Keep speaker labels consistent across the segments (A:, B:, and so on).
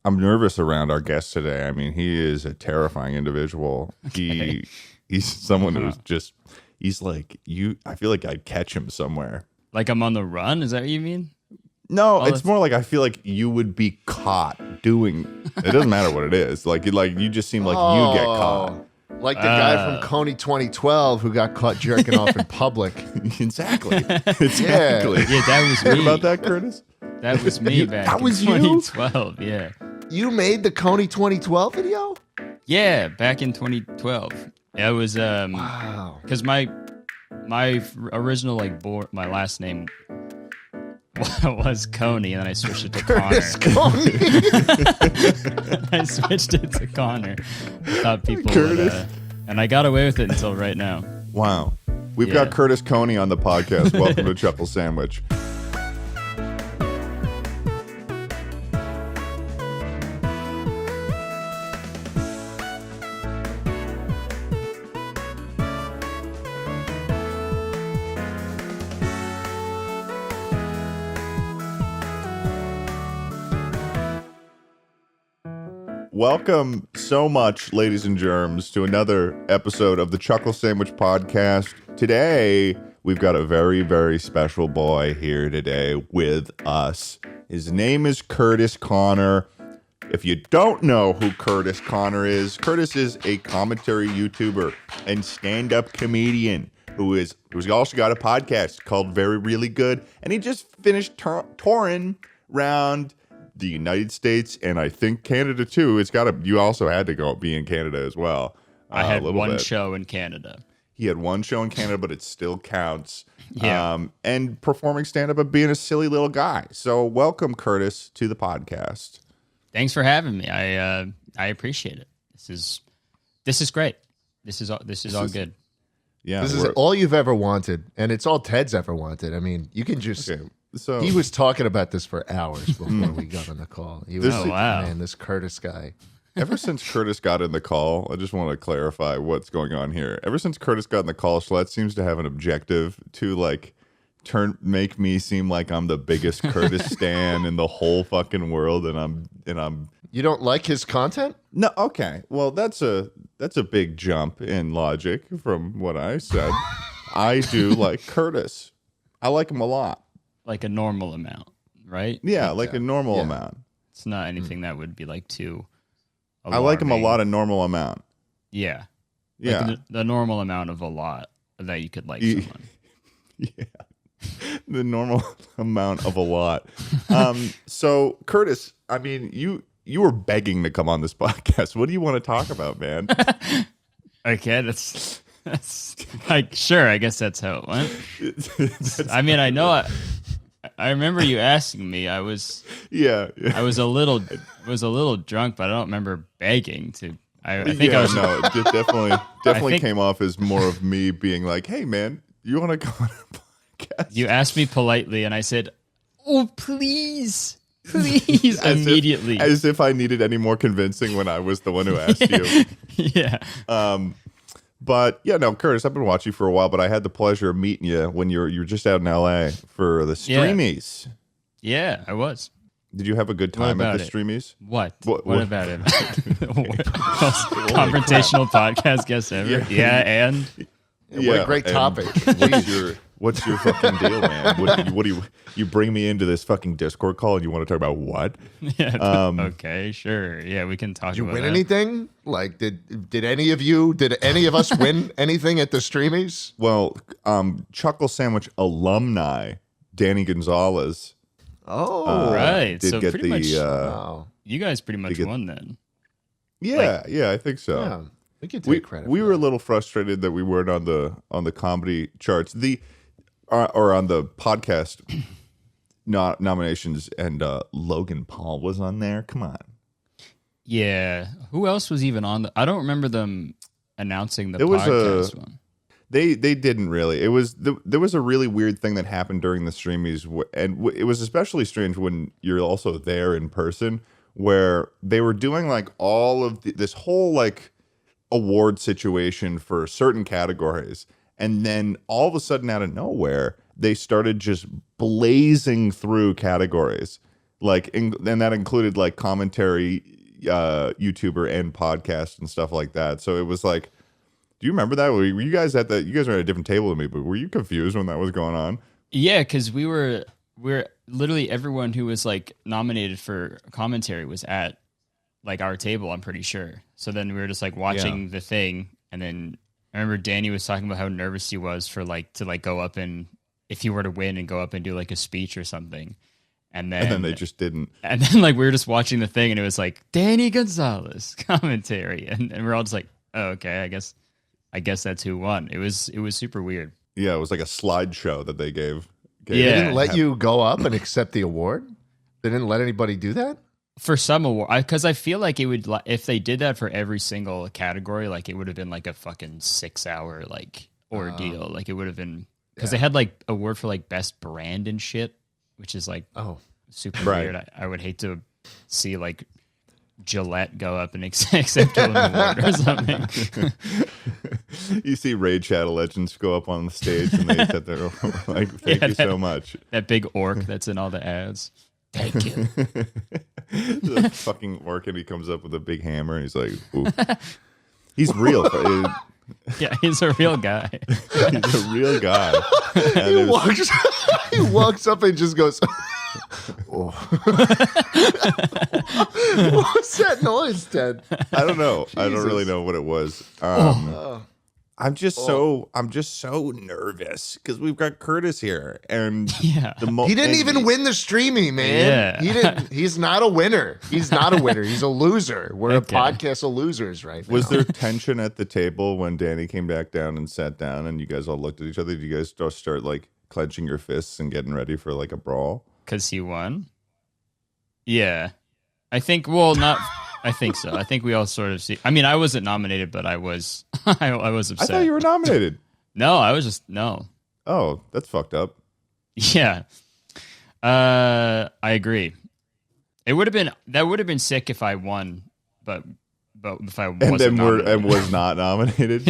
A: I'm nervous around our guest today. I mean, he is a terrifying individual. Okay. He's someone who's just, he's like, I feel like I'd catch him somewhere.
B: Like I'm on the run? Is that what you mean?
A: No, it's more like I feel like you would be caught doing, it doesn't matter what it is. Like you just seem like you get caught.
C: Like the guy from Coney 2012 who got caught jerking off in public.
A: Exactly.
B: Yeah, that was me.
A: Heard about that, Kurtis?
B: That was me back
C: that was
B: in 2012, yeah.
C: You made the Coney 2012 video?
B: Yeah, back in 2012. It was
C: wow.
B: Because my original my last name was Coney, and then I switched it to
C: Kurtis
B: Conner. I switched it to Conner. I thought people would, and I got away with it until right now.
A: Wow. We've got Kurtis Coney on the podcast. Welcome to Chuckle Sandwich. Welcome so much, ladies and germs, to another episode of the Chuckle Sandwich podcast. Today, we've got a very, very special boy here today with us. His name is Kurtis Conner. If you don't know who Kurtis Conner is, Kurtis is a commentary YouTuber and stand-up comedian who's also got a podcast called Very Really Good, and he just finished touring around the United States and I think Canada too. You also had to be in Canada as well.
B: I had one show in Canada.
A: He had one show in Canada, but it still counts.
B: Yeah.
A: And performing stand-up and being a silly little guy. So welcome, Kurtis, to the podcast.
B: Thanks for having me. I appreciate it. This is great. This is all good.
C: Yeah. This is all you've ever wanted, and it's all Ted's ever wanted. I mean, you can just So he was talking about this for hours before we got on the call. He was man, this Kurtis guy.
A: Ever since Kurtis got in the call, I just want to clarify what's going on here. Ever since Kurtis got in the call, Schlatt seems to have an objective to make me seem like I'm the biggest Kurtis stan in the whole fucking world, and I'm.
C: You don't like his content?
A: No. Okay. Well, that's a big jump in logic from what I said. I do like Kurtis. I like him a lot.
B: Like a normal amount, right?
A: Yeah, like a normal amount.
B: It's not anything that would be like too alarming.
A: I like him a lot, a normal amount.
B: Yeah.
A: Yeah.
B: Like the normal amount of a lot that you could like someone.
A: Yeah. The normal amount of a lot. So, Kurtis, I mean, you were begging to come on this podcast. What do you want to talk about, man?
B: Okay, that's like, sure, I guess that's how it went. I mean, I know I remember you asking me. I was I was a little drunk, but I don't remember begging to. I think I was.
A: No, it definitely came off as more of me being like, "Hey, man, you want to go on a podcast?"
B: You asked me politely, and I said, "Oh, please." Immediately.
A: As if I needed any more convincing when I was the one who asked you.
B: Yeah.
A: But yeah, no, Kurtis, I've been watching you for a while, but I had the pleasure of meeting you when you're just out in LA for the streamys.
B: Yeah, I was.
A: Did you have a good time at the streamys?
B: What about it? Confrontational podcast guest ever. Yeah, and
C: what a great topic.
A: What's your fucking deal, man? What do you bring me into this fucking Discord call and you want to talk about what?
B: Yeah. Okay, sure. Yeah, we can talk.
C: Did you
B: about
C: win
B: that.
C: anything? Like, did any of us win anything at the streamies?
A: Well, Chuckle Sandwich alumni Danny Gonzalez.
C: Oh,
B: right.
A: Did
B: so
A: get
B: pretty
A: the
B: much, you guys pretty much won then.
A: Yeah, I think so.
C: Yeah, we can take credit.
A: We were a little frustrated that we weren't on the comedy charts, or on the podcast nominations, and Logan Paul was on there. Come on.
B: Yeah. Who else was even on I don't remember them announcing the podcast one.
A: They didn't really. It was there was a really weird thing that happened during the streamies, and it was especially strange when you're also there in person, where they were doing like all of this whole like award situation for certain categories, and then all of a sudden out of nowhere they started just blazing through categories. and that included like commentary, YouTuber and podcast and stuff like that. So it was like, do you remember that? Were you guys at that? You guys were at a different table than me, but were you confused when that was going on?
B: Yeah, because we're literally everyone who was like nominated for commentary was at like our table, I'm pretty sure. So then we were just like watching the thing, and then I remember Danny was talking about how nervous he was for like to like go up and if he were to win and go up and do like a speech or something. And then
A: they just didn't.
B: And then like we were just watching the thing and it was like Danny Gonzalez commentary. And we're all just like, oh, okay, I guess that's who won. It was super weird.
A: Yeah, it was like a slideshow that they gave.
C: Yeah. They didn't let you go up and accept the award? They didn't let anybody do that?
B: For some award, because I feel like it would, if they did that for every single category, like it would have been like a fucking 6-hour like ordeal. Like it would have been, because they had like award for like best brand and shit, which is like super weird. I would hate to see like Gillette go up and accept an award or something.
A: You see Raid Shadow Legends go up on the stage and they sit there like, thank you so much.
B: That big orc that's in all the ads. Thank you.
A: The fucking orc, and he comes up with a big hammer and he's like, ooh. He's real.
B: Yeah, he's a real guy.
A: He's a real guy.
C: He walks up and just goes, oh. What was that noise, Ted?
A: I don't know. Jesus. I don't really know what it was. I'm just so nervous because we've got Kurtis here, and
C: he didn't even win the streamy, man. Yeah. He's not a winner. He's not a winner. He's a loser. We're a podcast of losers right now.
A: Was there tension at the table when Danny came back down and sat down, and you guys all looked at each other? Did you guys start like clenching your fists and getting ready for like a brawl?
B: Because he won. Yeah, I think. Well, not. I think so. I think we all sort of see. I mean, I wasn't nominated, but I was. I was upset.
A: I thought you were nominated.
B: No, I was just no.
A: Oh, that's fucked up.
B: Yeah, I agree. It would have been sick if I won, but if I wasn't
A: and was not nominated.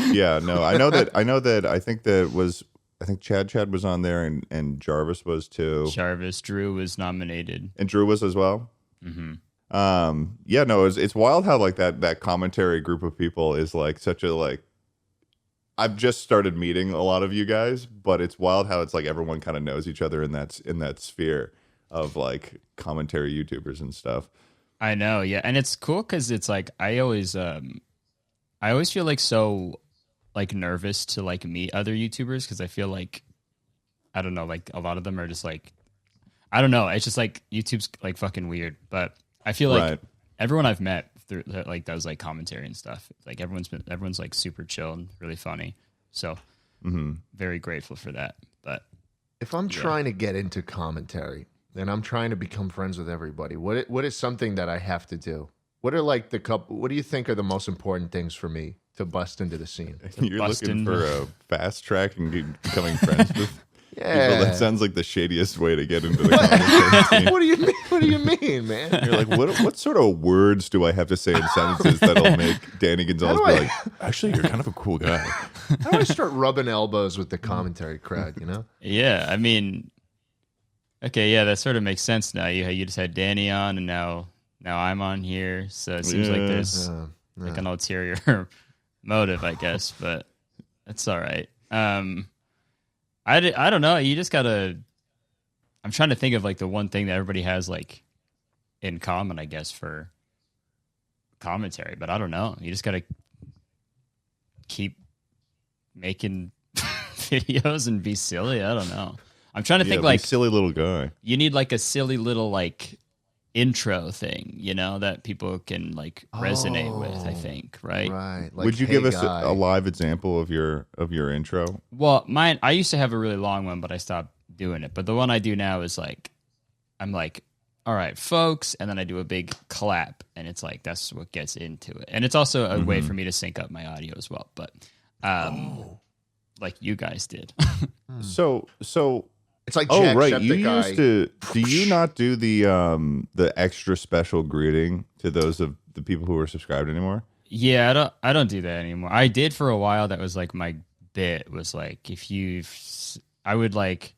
A: Yeah. No, I know that. I think Chad was on there, and Jarvis was too.
B: Drew was nominated,
A: and Drew was as well.
B: Mm-hmm.
A: Yeah, no, it's wild how like that commentary group of people is like such a like. I've just started meeting a lot of you guys, but it's wild how it's like everyone kind of knows each other in that sphere of like commentary YouTubers and stuff.
B: I know, yeah, and it's cool because it's like I always feel like so like nervous to like meet other YouTubers because I feel like I don't know, like a lot of them are just like I don't know, it's just like YouTube's like fucking weird, but I feel like everyone I've met through like does like commentary and stuff. Like everyone's like super chill and really funny. So very grateful for that. But
C: if I'm trying to get into commentary and I'm trying to become friends with everybody, what is something that I have to do? What are like what do you think are the most important things for me to bust into the scene?
A: You're looking for a fast track and becoming friends with people. That sounds like the shadiest way to get into the conversation.
C: What do you mean? What do you mean, man?
A: You're like, what sort of words do I have to say in sentences that'll make Danny Gonzalez be like, actually, you're kind of a cool guy?
C: How do I start rubbing elbows with the commentary crowd, you know?
B: Yeah, I mean, okay, yeah, that sort of makes sense now. You just had Danny on, and now I'm on here, so it seems like there's like an ulterior motive, I guess, but that's all right. I don't know. You just gotta. I'm trying to think of like the one thing that everybody has like in common, I guess, for commentary. But I don't know. You just gotta keep making videos and be silly. I don't know. I'm trying to think like
A: silly little guy.
B: You need like a silly little like intro thing, you know, that people can like resonate with, I think, right?
C: Right.
A: Like, would you give us a live example of your intro?
B: Well, mine, I used to have a really long one, but I stopped doing it. But the one I do now is like, I'm like, all right, folks, and then I do a big clap, and it's like, that's what gets into it. And it's also a way for me to sync up my audio as well, but like you guys did.
A: So
C: it's like Jack
A: you used to. Do you not do the extra special greeting to those of the people who are subscribed anymore?
B: Yeah, I don't do that anymore. I did for a while. That was like my bit. Was like I would like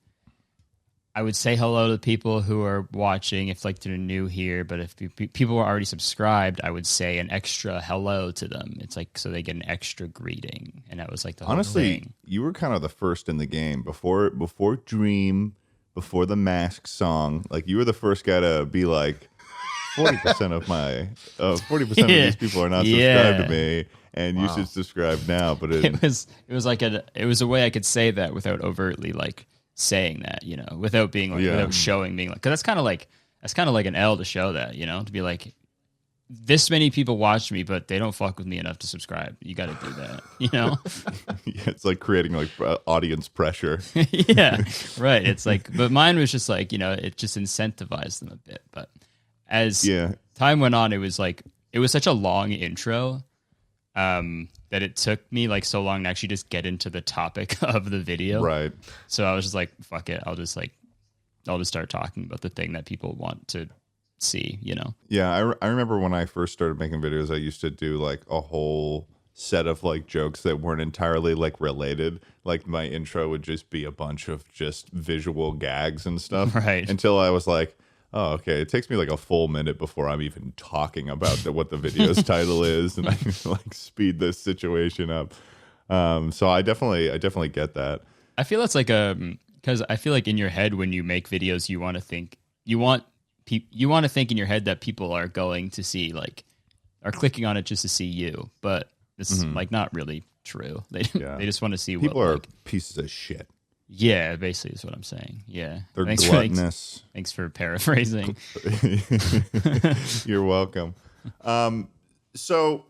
B: I would say hello to people who are watching if like they're new here, but if people are already subscribed, I would say an extra hello to them. It's like so they get an extra greeting, and that was like the whole thing.
A: You were kind of the first in the game before Dream, before the Mask song. Like you were the first guy to be like 40% of my 40% of these people are not subscribed to me, and you should subscribe now. But
B: it was a way I could say that without overtly like saying that, you know, without being like without showing being like, because that's kind of like an L to show that, you know, to be like this many people watch me, but they don't fuck with me enough to subscribe. You got to do that, you know.
A: Yeah, it's like creating like audience pressure.
B: Yeah, right. It's like, but mine was just like, you know, it just incentivized them a bit. But as time went on, it was such a long intro that it took me like so long to actually just get into the topic of the video.
A: Right.
B: So I was just like, fuck it. I'll just start talking about the thing that people want to see, you know?
A: Yeah. I remember when I first started making videos, I used to do like a whole set of like jokes that weren't entirely like related. Like my intro would just be a bunch of just visual gags and stuff.
B: Right.
A: Until I was like, oh, okay. It takes me like a full minute before I'm even talking about what the video's title is, and I can like speed this situation up. So I definitely get that.
B: I feel it's like because I feel like in your head when you make videos, you want to think in your head that people are going to see like are clicking on it just to see you, but this is like not really true. They just want to see
A: people
B: what
A: are
B: like,
A: pieces of shit.
B: Yeah, basically is what I'm saying. Yeah.
A: They're gluttonous.
B: Thanks for paraphrasing.
A: You're welcome. So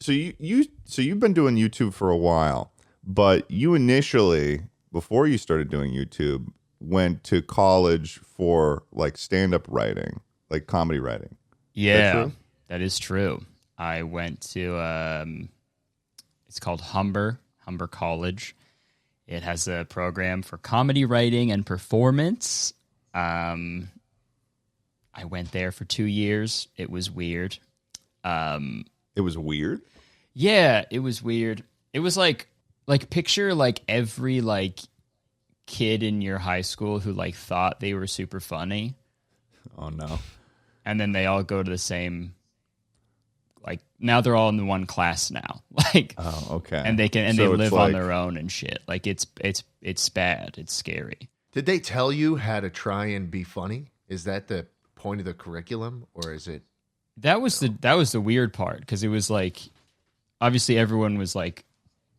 A: you've been doing YouTube for a while, but you initially, before you started doing YouTube, went to college for like stand-up writing, like comedy writing.
B: Yeah, that is true. I went to it's called Humber College. It has a program for comedy writing and performance. I went there for 2 years. It was weird.
A: It was weird?
B: Yeah, it was weird. It was like picture like every like kid in your high school who like thought they were super funny.
A: Oh no.
B: And then they all go to the same, like now they're all in the one class now. Like, oh, okay. And they live on their own and shit. Like it's bad. It's scary.
C: Did they tell you how to try and be funny? Is that the point of the curriculum, or is it?
B: That was the weird part, because it was like, obviously everyone was like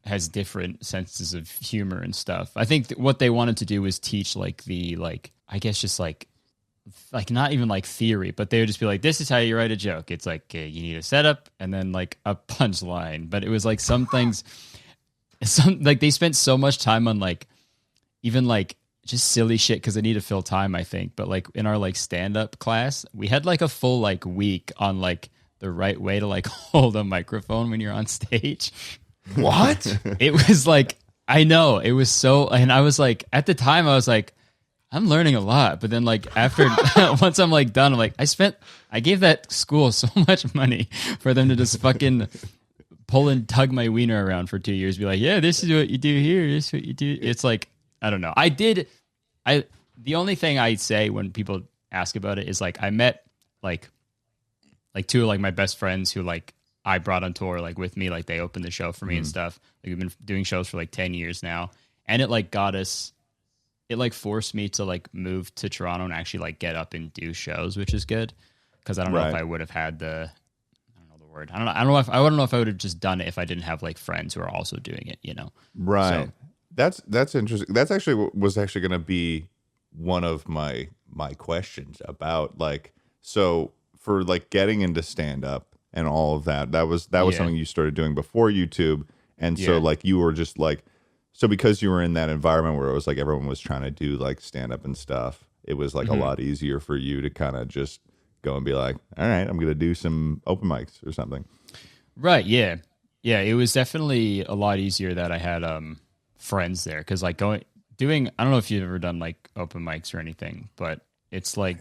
B: has different senses of humor and stuff. I think what they wanted to do was teach like the like I guess just like not even like theory, but they would just be like, this is how you write a joke. It's like you need a setup and then like a punchline. But it was like some things, like they spent so much time on like even like just silly shit because they need to fill time, I think. But like in our like stand-up class, we had like a full like week on like the right way to like hold a microphone when you're on stage.
C: What?
B: It was like, I know, it was so, and I was like, at the time I was like, I'm learning a lot. But then like after, once I'm like done, I'm like, I gave that school so much money for them to just fucking pull and tug my wiener around for 2 years. Be like, yeah, this is what you do here. This is what you do. It's like, I don't know. The only thing I'd say when people ask about it is like, I met like two of like my best friends who like I brought on tour like with me, like they opened the show for me and stuff. Like we've been doing shows for like 10 years now. And it like it like forced me to like move to Toronto and actually like get up and do shows, which is good. Cause I don't know if I would have had I don't know the word. I don't know if I would have just done it if I didn't have like friends who are also doing it, you know?
A: Right. So, that's interesting. That's actually was going to be one of my questions about like, so for like getting into stand up and all of that was something you started doing before YouTube. And so like you were just like, so because you were in that environment where it was like everyone was trying to do like stand up and stuff, it was like a lot easier for you to kind of just go and be like, all right, I'm going to do some open mics or something.
B: Right. Yeah. Yeah. It was definitely a lot easier that I had friends there. Cause like I don't know if you've ever done like open mics or anything, but it's like,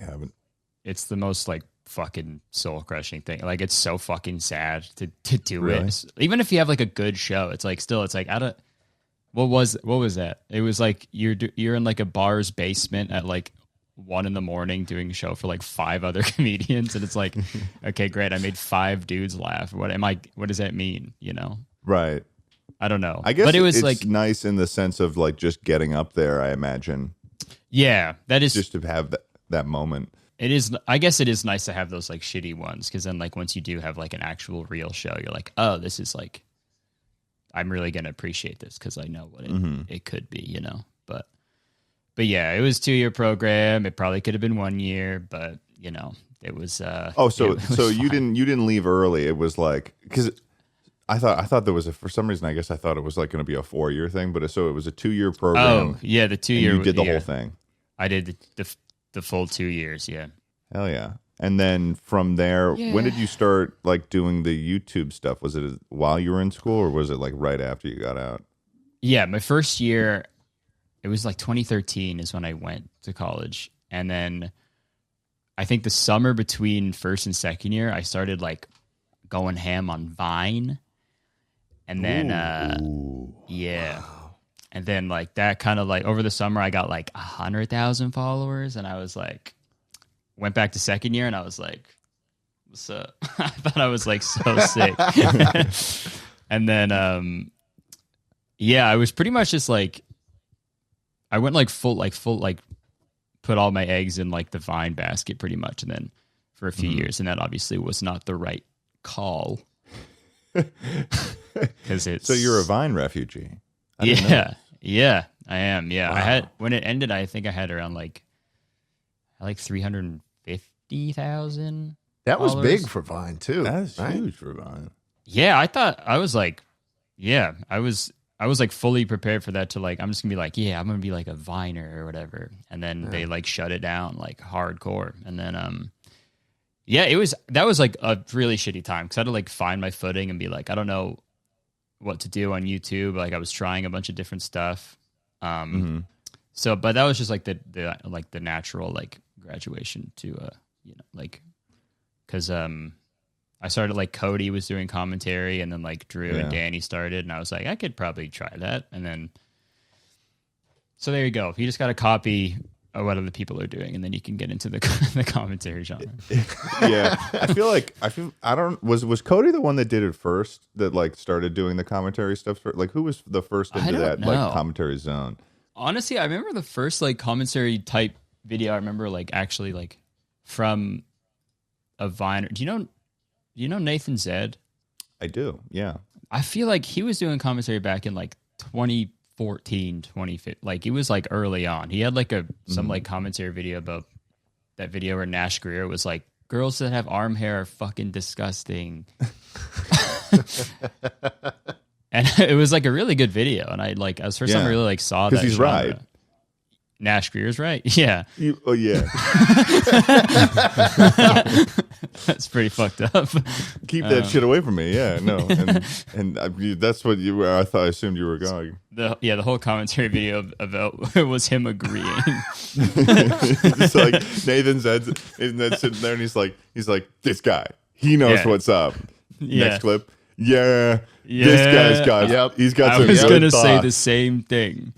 B: it's the most like fucking soul crushing thing. Like it's so fucking sad to do it. Even if you have like a good show, it's like still, it's like What was that? It was like you're in like a bar's basement at like 1 a.m. doing a show for like 5 other comedians, and it's like, okay, great, I made 5 dudes laugh. What does that mean? You know?
A: Right.
B: I don't know.
A: I guess
B: but it was
A: it's
B: like
A: nice in the sense of like just getting up there, I imagine.
B: Yeah, that is
A: just to have that moment.
B: It is. I guess it is nice to have those like shitty ones, because then like once you do have like an actual real show, you're like, oh, this is like, I'm really gonna appreciate this because I know what it could be, you know. But yeah, it was 2-year program. It probably could have been 1 year, but you know, it was. So
A: you didn't leave early. It was like, because I thought there was for some reason, I guess I thought it was like going to be a 4-year thing, but it was a 2-year program.
B: Oh yeah, the 2-year.
A: You did the whole thing.
B: I did the full 2 years. Yeah.
A: Hell yeah. And then from there, when did you start like doing the YouTube stuff? Was it while you were in school, or was it like right after you got out?
B: Yeah, my first year, it was like 2013 is when I went to college. And then I think the summer between first and second year, I started like going ham on Vine. And then, yeah. Wow. And then like that kind of like over the summer, I got like 100,000 followers. And I was like, went back to second year and I was like, what's up? I thought I was like so sick. And then, yeah, I was pretty much just like, I went like full, put all my eggs in like the Vine basket pretty much. And then for a few years, and that obviously was not the right call.
A: So you're a Vine refugee.
B: Yeah, I am. Yeah.
A: Wow.
B: When it ended, I think I had around like 350,000.
C: That was big for Vine too.
A: That's huge for Vine.
B: Yeah, I thought I was like, I was like fully prepared for that to like, I'm just gonna be like, yeah, I'm gonna be like a Viner or whatever. And then they like shut it down like hardcore. And then, that was like a really shitty time because I had to like find my footing and be like, I don't know what to do on YouTube. Like I was trying a bunch of different stuff. So, but that was just like the natural like graduation to, like, cause, I started like Cody was doing commentary, and then like Drew and Danny started, and I was like, I could probably try that. And then, so there you go. You just got to copy what other people are doing, and then you can get into the commentary genre.
A: Yeah. Was Cody the one that did it first, that like started doing the commentary stuff? Like who was the first into that like commentary zone?
B: Honestly, I remember the first like commentary type video. I remember like actually like from a Viner. Do you know Nathan Zed?
A: I do, yeah.
B: I feel like he was doing commentary back in like 2014, 2015. Like he was like early on. He had like some like commentary video about that video where Nash Greer was like, girls that have arm hair are fucking disgusting. And it was like a really good video. And I was first time I really like saw that.
A: Because he's
B: genre.
A: right.
B: Nash Greer's right. Yeah.
A: Oh yeah.
B: That's pretty fucked up.
A: Keep that shit away from me. Yeah, no. And that's what you were. I assumed you were going.
B: The whole commentary video about was him agreeing.
A: It's like Nathan Zed's sitting there and he's like, this guy, he knows what's up. Next clip. Yeah. This guy's got. He's got.
B: I was gonna say the same thing.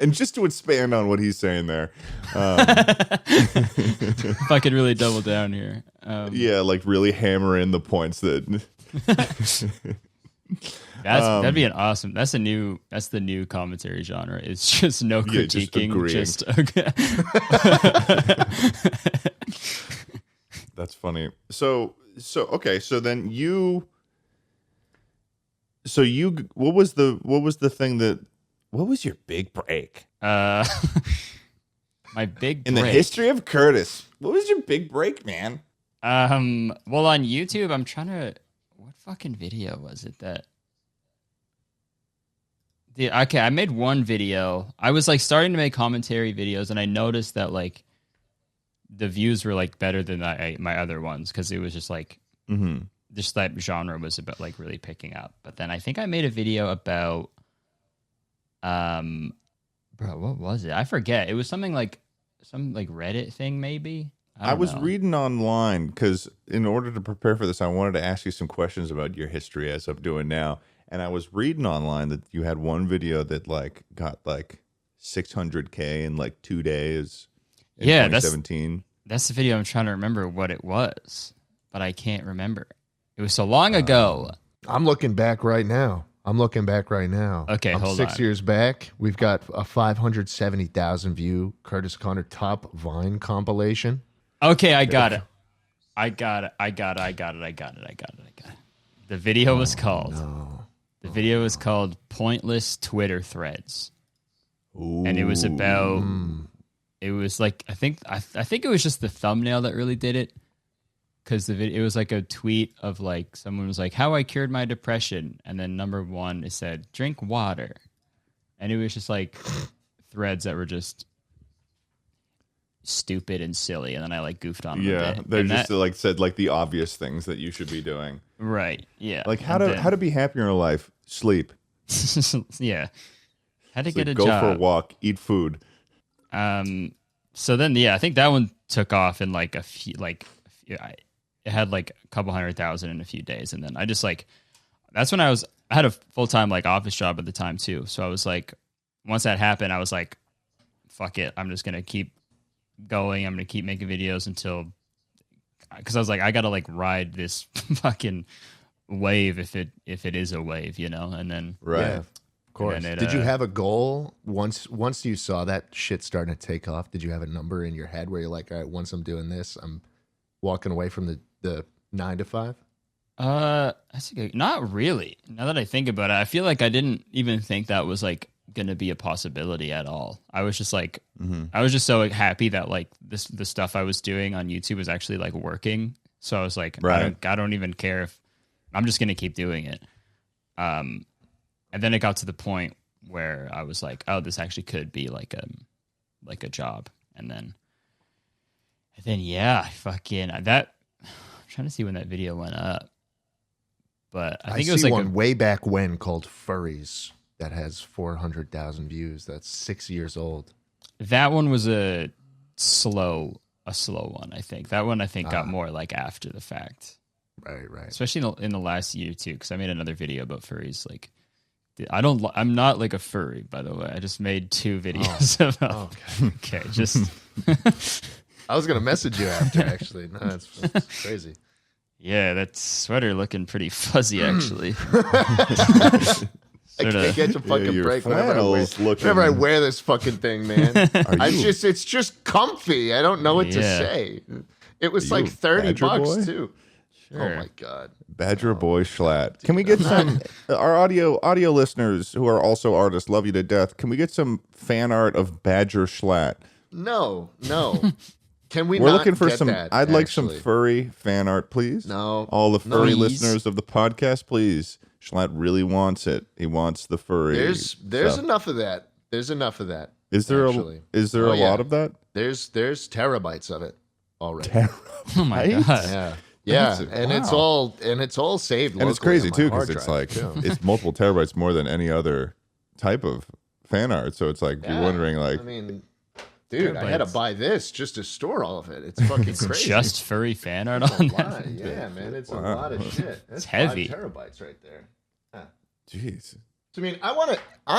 A: And just to expand on what he's saying there,
B: if I could really double down here,
A: like really hammer in the points that.
B: That'd be an awesome. That's the new commentary genre. It's just no critiquing. Just
A: That's funny. So okay. So then you. What was the thing that? What was your big break?
B: My big break.
A: In the history of Kurtis, what was your big break, man?
B: Well, on YouTube, I'm trying to. What fucking video was it that? Okay, I made one video. I was like starting to make commentary videos, and I noticed that like the views were like better than my other ones because it was just like just that genre was about like really picking up. But then I think I made a video about. Bro, what was it? I forget. It was something like some like Reddit thing, maybe.
A: I was reading online because in order to prepare for this, I wanted to ask you some questions about your history as I'm doing now. And I was reading online that you had one video that like got like 600K in like 2 days. In 2017.
B: That's the video. I'm trying to remember what it was, but I can't remember. It was so long ago.
C: I'm looking back right now.
B: Okay, hold on.
C: 6 years back. We've got a 570,000 view Kurtis Conner top Vine compilation.
B: Okay, I got it. The video was called.
C: No.
B: The video was called "Pointless Twitter Threads,"
A: Ooh.
B: and it was about. It was like I think it was just the thumbnail that really did it, because the video, it was like a tweet of like someone was like, "How I cured my depression," and then number one it said, "Drink water," and it was just like threads that were just stupid and silly, and then I like goofed on them.
A: Yeah, they just like said like the obvious things that you should be doing.
B: Right. Yeah.
A: Like how to be happier in life. Sleep.
B: Yeah. How to
A: Sleep,
B: get a
A: go
B: job.
A: for a walk. Eat food.
B: So then, yeah, I think that one took off in like a few, it had like a couple 100,000 in a few days. And then I just like, that's when I had a full-time like office job at the time too. So I was like, once that happened, I was like, fuck it. I'm just going to keep going. I'm going to keep making videos until, because I was like, I got to like ride this fucking wave if it is a wave, you know? And then,
A: right.
C: Yeah, of course. Did you have a goal once you saw that shit starting to take off? Did you have a number in your head where you're like, all right, once I'm doing this, I'm walking away from the 9 to 5?
B: Not really. Now that I think about it, I feel like I didn't even think that was like going to be a possibility at all. I was just like, I was just so like, happy that like the stuff I was doing on YouTube was actually like working. So I was like,
A: right.
B: I don't even care if I'm just going to keep doing it. And then it got to the point where I was like, oh, this actually could be like a job. And then yeah, fucking that. I'm trying to see when that video went up, but I think it was like
C: one way back when called Furries that has 400,000 views. That's 6 years old.
B: That one was a slow one. I think that one got more like after the fact.
C: Right.
B: Especially in the last year too, because I made another video about furries. Like, I'm not like a furry, by the way. I just made 2 videos about. Okay, just.
C: I was gonna message you after, actually. No, that's crazy.
B: Yeah, that sweater looking pretty fuzzy, actually.
C: I can't get a fucking break whenever I wear this fucking thing, man. It's just comfy. I don't know what to say. It was like $30 too. Sure. Oh my god,
A: Badger Boy Schlatt. Can we get some? Our audio listeners who are also artists love you to death. Can we get some fan art of Badger Schlatt?
C: No. Can we?
A: We're looking for
C: get
A: some.
C: That,
A: I'd like some furry fan art, please.
C: No,
A: all the furry listeners of the podcast, please. Schlatt really wants it. He wants the furry.
C: There's enough of that. There's enough of that.
A: Is there a lot of that?
C: There's terabytes of it already.
B: Oh my god.
C: Yeah, and it's all saved.
A: And it's crazy too because it's like it's multiple terabytes more than any other type of fan art. So it's like you're wondering, like,
C: I mean, dude, I had to buy this just to store all of it. It's fucking crazy.
B: Just furry fan art on that.
C: Yeah, man, it's a lot of shit. That's
B: it's heavy.
C: 5 terabytes right there.
A: Jeez.
C: I mean, I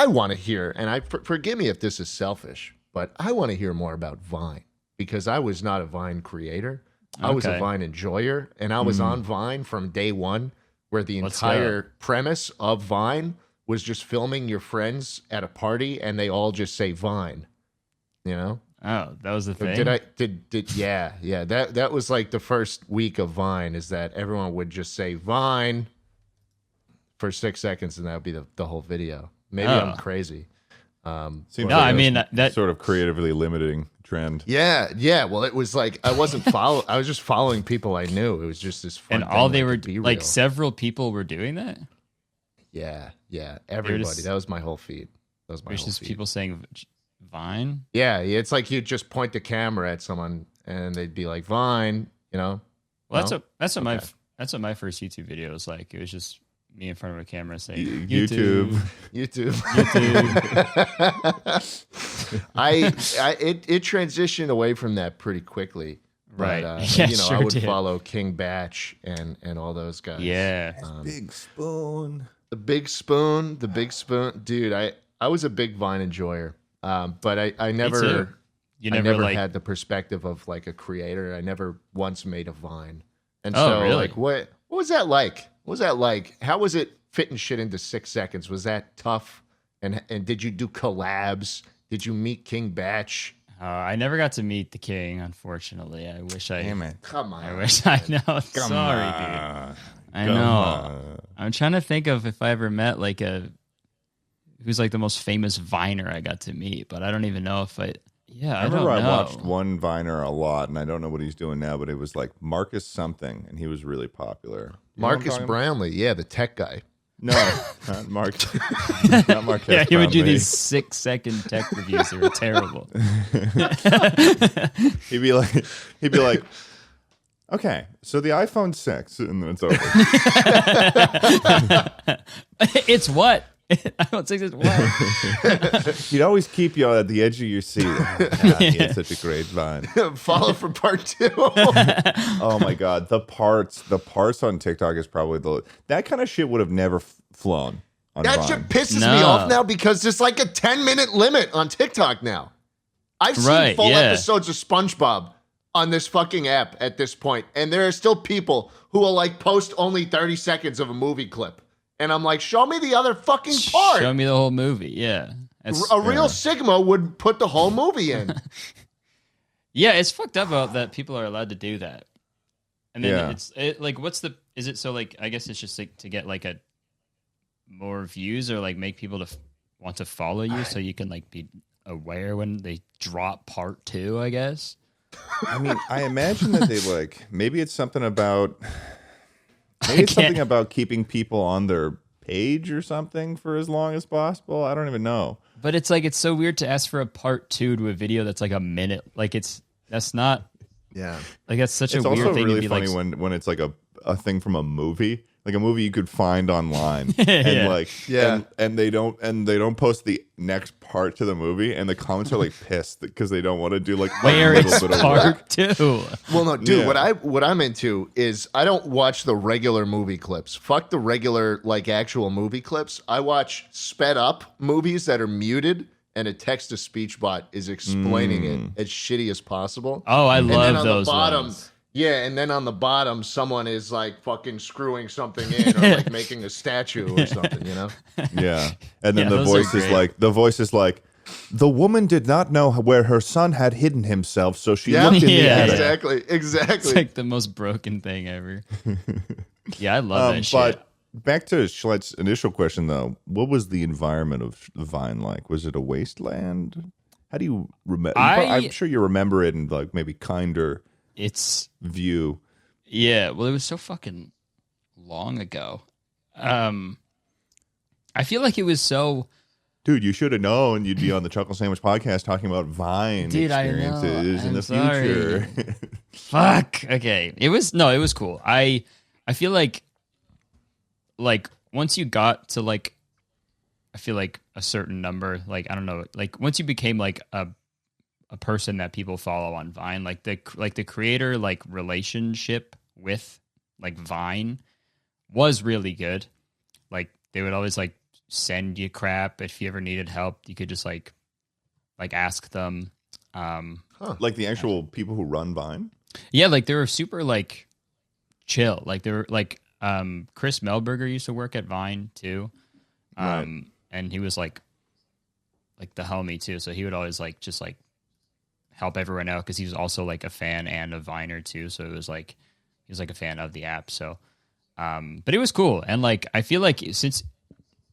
C: want to hear, and forgive me if this is selfish, but I want to hear more about Vine because I was not a Vine creator. I was a Vine enjoyer, and I was on Vine from day one, where the entire premise of Vine was just filming your friends at a party, and they all just say Vine, you know?
B: Oh, that was the thing?
C: Yeah. That was like the first week of Vine, is that everyone would just say Vine for 6 seconds, and that would be the whole video. Maybe I'm crazy.
B: I mean that
A: sort of creatively limiting trend.
C: Yeah. Well, it was like I was just following people I knew. It was just this fun.
B: And all they were like several people were doing that.
C: Yeah. Everybody. That was my whole feed.
B: People saying Vine.
C: Yeah. It's like you just point the camera at someone and they'd be like Vine. You know.
B: Well, that's what my first YouTube video was like. It was just me in front of a camera saying YouTube.
C: It transitioned away from that pretty quickly,
B: right?
C: But, I would follow King Batch and all those guys.
B: Yeah,
A: Big Spoon.
C: The big spoon, dude. I was a big Vine enjoyer, but I never.
B: You
C: I
B: never
C: never
B: like
C: had the perspective of like a creator. I never once made a Vine, and
B: Oh,
C: so
B: really?
C: like, what was that like? What was that like? How was it fitting shit into 6 seconds? Was that tough? And did you do collabs? Did you meet King Batch?
B: I never got to meet the king, unfortunately. I wish I.
A: Damn it.
C: Come on.
B: I wish I know. Sorry, dude. I know. I'm trying to think of if I ever met like who's like the most famous Viner I got to meet, but I don't even know if I. Yeah, I
A: remember
B: don't know.
A: I watched one Viner a lot, and I don't know what he's doing now, but it was like Marcus something, and he was really popular. You know what I'm
C: Marcus
A: talking about?
C: Brownlee, yeah, the tech guy.
A: No, not Mark. Not Marcus.
B: Yeah, he would do
A: Brownlee.
B: these 6-second tech reviews. They were terrible.
A: He'd be like, okay, so the iPhone 6, and then it's over.
B: It's what? I don't think it's what.
A: He'd always keep you at the edge of your seat. God, he had such a great Vine.
C: Follow for part 2.
A: Oh my God, the parts on TikTok is probably that kind of shit would have never flown on
C: That
A: Vine.
C: shit pisses
B: No.
C: me off now because there's like a 10-minute limit on TikTok now. I've seen
B: Right,
C: full
B: yeah.
C: episodes of SpongeBob on this fucking app at this point, and there are still people who will like post only 30 seconds of a movie clip. And I'm like, show me the other fucking part.
B: Show me the whole movie. Yeah.
C: A real Sigma would put the whole movie in.
B: Yeah, it's fucked up that people are allowed to do that. And then
A: Yeah.
B: like, is it so like, I guess it's just like to get like more views or like make people want to follow you so you can like be aware when they drop part 2, I guess.
A: I mean, I imagine that they like maybe it's something about something about keeping people on their page or something for as long as possible. I don't even know.
B: But it's like it's so weird to ask for a part 2 to a video that's like a minute. Like that's not
C: Yeah.
B: like that's such
A: It's
B: a weird
A: also
B: thing
A: really
B: to be
A: funny
B: like.
A: when it's like a thing from a movie. Like a movie you could find online,
B: Yeah.
A: and they don't post the next part to the movie, and the comments are like pissed because they don't want to do like
B: Where
A: a
B: it's
A: little bit of work.
B: part 2.
C: Well, no, dude.
A: Yeah.
C: What I'm into is I don't watch the regular movie clips. Fuck the regular like actual movie clips. I watch sped up movies that are muted and a text to speech bot is explaining it as shitty as possible.
B: Oh, I
C: And then
B: love
C: on
B: those
C: the bottom,
B: ones.
C: yeah, and then on the bottom, someone is like fucking screwing something in or like making a statue or something, you know?
A: Yeah, and then
B: Yeah,
A: the
B: those are
A: voice is like, the woman did not know where her son had hidden himself, so she
C: Yeah,
A: looked in the
B: Yeah.
A: attic.
C: exactly.
B: It's like the most broken thing ever. Yeah, I love that shit.
A: But back to Schlatt's initial question, though, what was the environment of Vine like? Was it a wasteland? How do you remember? I'm sure you remember it in like maybe kinder
B: It's
A: view.
B: yeah. Well, it was so fucking long ago. I feel like it was so.
A: Dude, you should have known you'd be on the Chuckle Sandwich podcast talking about Vine
B: Dude, I know.
A: experiences in
B: I'm
A: the
B: sorry.
A: future.
B: Fuck. Okay. It was cool. I feel like once you got to like, I feel like a certain number, like I don't know, like once you became like a person that people follow on Vine, like the creator like relationship with like Vine was really good. Like they would always like send you crap if you ever needed help. You could just like ask them.
A: Like the actual people who run Vine?
B: Yeah, like they were super like chill. Like they were like Chris Melberger used to work at Vine too.
A: Right.
B: And he was like the homie too. So he would always like just like help everyone out because he was also like a fan and a Viner too. So it was like he was like a fan of the app. So but it was cool. And like I feel like since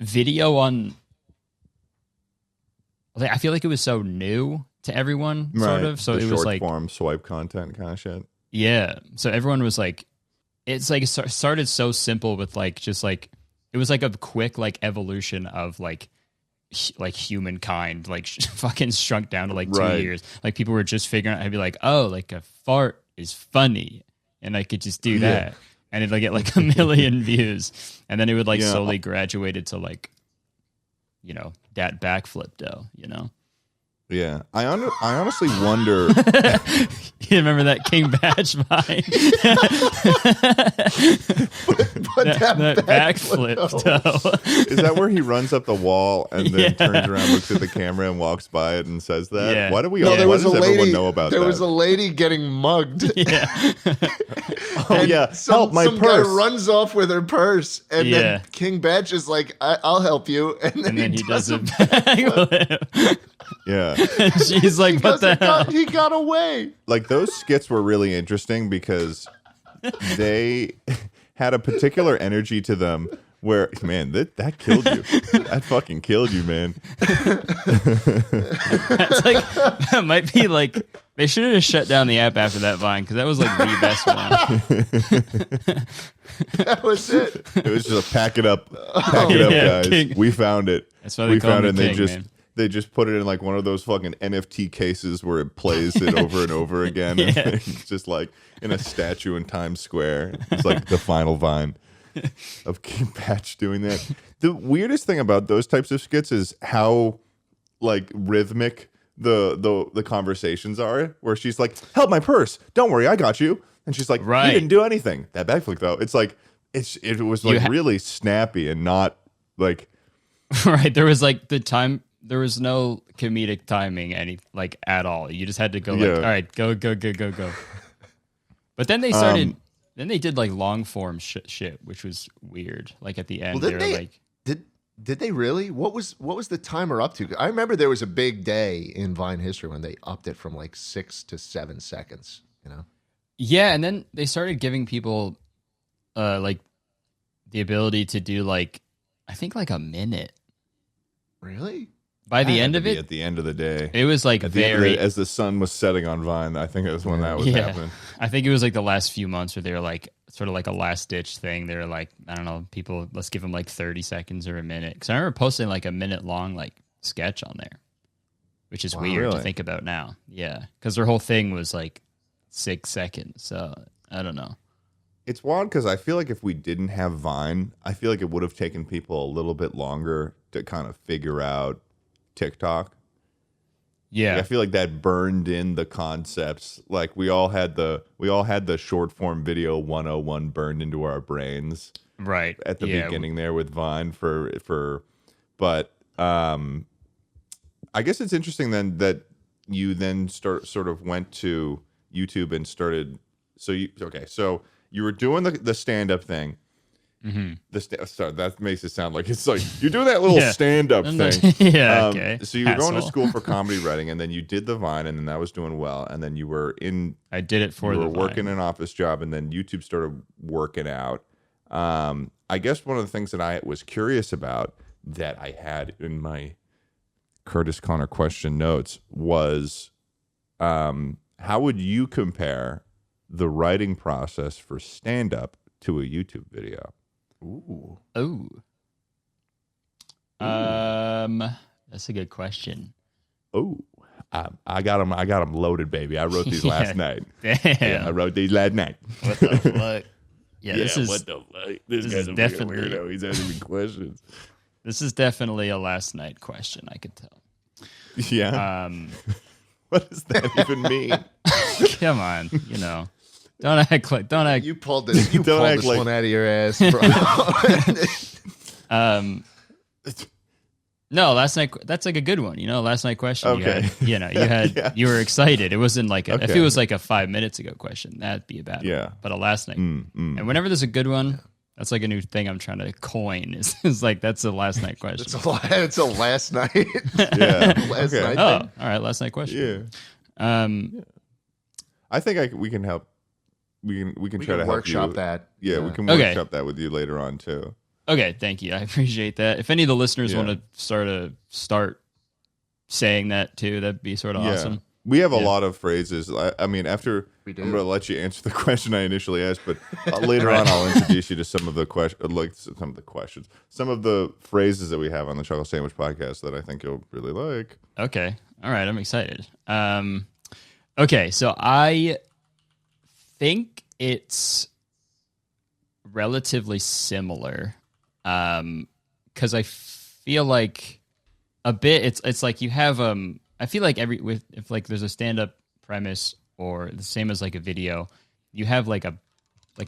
B: video on I feel like it was so new to everyone, sort of. So
A: the
B: it was
A: short
B: like
A: form swipe content kind of shit.
B: yeah. So everyone was like, it's like it started so simple with like just like it was like a quick like evolution of like humankind like fucking shrunk down to like 2
A: Right.
B: years. Like people were just figuring out how to be like, oh, like a fart is funny, and I could just do that, and it'll get like 1 million views, and then it would like slowly graduate into like, you know, that backflip though, you know.
A: Yeah, I honestly wonder.
B: You remember that King Badge Vine?
C: But
B: that backflip, though.
A: Is that where he runs up the wall and then turns around, looks at the camera, and walks by it and says that?
B: Yeah.
A: Why do we?
C: No, there
A: why
C: was
A: does
C: a lady,
A: everyone know about
C: there
A: that?
C: was a lady getting mugged.
B: Yeah.
A: Oh yeah, help my
C: some
A: purse.
C: guy runs off with her purse, and
B: Yeah.
C: then King Batch is like, "I'll help you," and then
B: he does
C: a
B: a backflip.
A: Yeah.
B: And she's like, what the hell?
C: He got away.
A: Like those skits were really interesting because they had a particular energy to them where, man, that killed you. That fucking killed you, man.
B: It's like, that might be like, they should have shut down the app after that Vine, because that was like the best one.
C: That was it.
A: It was just a pack it up, guys.
B: King.
A: We found it.
B: That's why they call him the
A: and
B: king, man.
A: they just put it in like one of those fucking NFT cases where it plays it over and over again.
B: Yeah.
A: And it's just like in a statue in Times Square. It's like the final Vine of King Patch doing that. The weirdest thing about those types of skits is how like rhythmic the conversations are, where she's like, "Help my purse. Don't worry, I got you." And she's like,
B: Right.
A: "You didn't do anything." That backflip though, it's like it was like really snappy and not like
B: Right. There was like there was no comedic timing at all. You just had to go like, all right, go. But then they started, then they did like long form shit, which was weird. Like at the end,
C: Well,
B: they were like,
C: did they really? What was the timer up to? I remember there was a big day in Vine history when they upped it from like 6 to 7 seconds. You know?
B: yeah. And then they started giving people like the ability to do like, I think like a minute.
C: Really?
B: By the end of it,
A: at the end of the day,
B: it was like
A: as the sun was setting on Vine, I think it was when that was happening.
B: I think it was like the last few months where they were like sort of like a last ditch thing. They were like, I don't know, people, let's give them like 30 seconds or a minute. Because I remember posting like a minute long like sketch on there, which is weird to think about now. Yeah, because their whole thing was like 6 seconds. So I don't know.
A: It's wild because I feel like if we didn't have Vine, I feel like it would have taken people a little bit longer to kind of figure out TikTok.
B: Yeah,
A: Like, I feel like that burned in the concepts. Like we all had the short form video 101 burned into our brains
B: right
A: at the beginning there with Vine but I guess it's interesting then that you then sort of went to YouTube and started. So you were doing the stand-up thing. Mm-hmm. Sorry, that makes it sound like it's like you're doing that little stand-up thing.
B: Yeah, okay.
A: So you were going to school for comedy writing, and then you did the Vine, and then that was doing well, and then you were in.
B: I did it for
A: you
B: the
A: were working an office job, and then YouTube started working out. I guess one of the things that I was curious about that I had in my Kurtis Conner question notes was, how would you compare the writing process for stand-up to a YouTube video?
C: Ooh.
B: Oh. That's a good question.
A: Oh, I got them loaded, baby. I wrote these last night.
B: Damn.
A: Yeah, I wrote these last night.
B: What the fuck? Yeah, this is
A: what the fuck? This
B: this
A: guy's
B: is
A: a
B: definitely-
A: weirdo. He's asking me questions.
B: this is definitely a last night question, I could tell.
A: Yeah. What does that even mean?
B: Come on, don't act.
C: You pulled this. You
A: Don't
C: pulled
A: act
C: this
A: like-
C: one out of your ass, bro.
B: No, last night. That's like a good one. Last night question.
A: Okay.
B: You had.
A: Yeah.
B: You were excited. It wasn't like if
A: Okay.
B: it was like a 5 minutes ago question, that'd be a bad
A: Yeah.
B: one. But a last night. And whenever there's a good one, that's like a new thing I'm trying to coin. Is like that's a last night question.
C: It's a last night.
A: Yeah.
C: Last
A: Okay.
C: night
B: Oh,
C: thing.
B: all right. Last night question.
A: Yeah. I think we can help. We can
C: We
A: try
C: can
A: to help
C: workshop
A: you.
C: that.
A: Yeah, we can
B: Okay.
A: workshop that with you later on too.
B: Okay, thank you. I appreciate that. If any of the listeners
A: Yeah.
B: want to start saying that too, that'd be sort of awesome.
A: We have a
B: Yeah.
A: lot of phrases. I mean, after
C: We do.
A: I'm going to let you answer the question I initially asked, but later on I'll introduce you to some of the questions, some of the phrases that we have on the Chuckle Sandwich podcast that I think you'll really like.
B: Okay. All right. I'm excited. Okay. So I think it's relatively similar. Cause I feel like a bit, it's like you have, I feel like if like there's a stand-up premise or the same as like a video, you have like a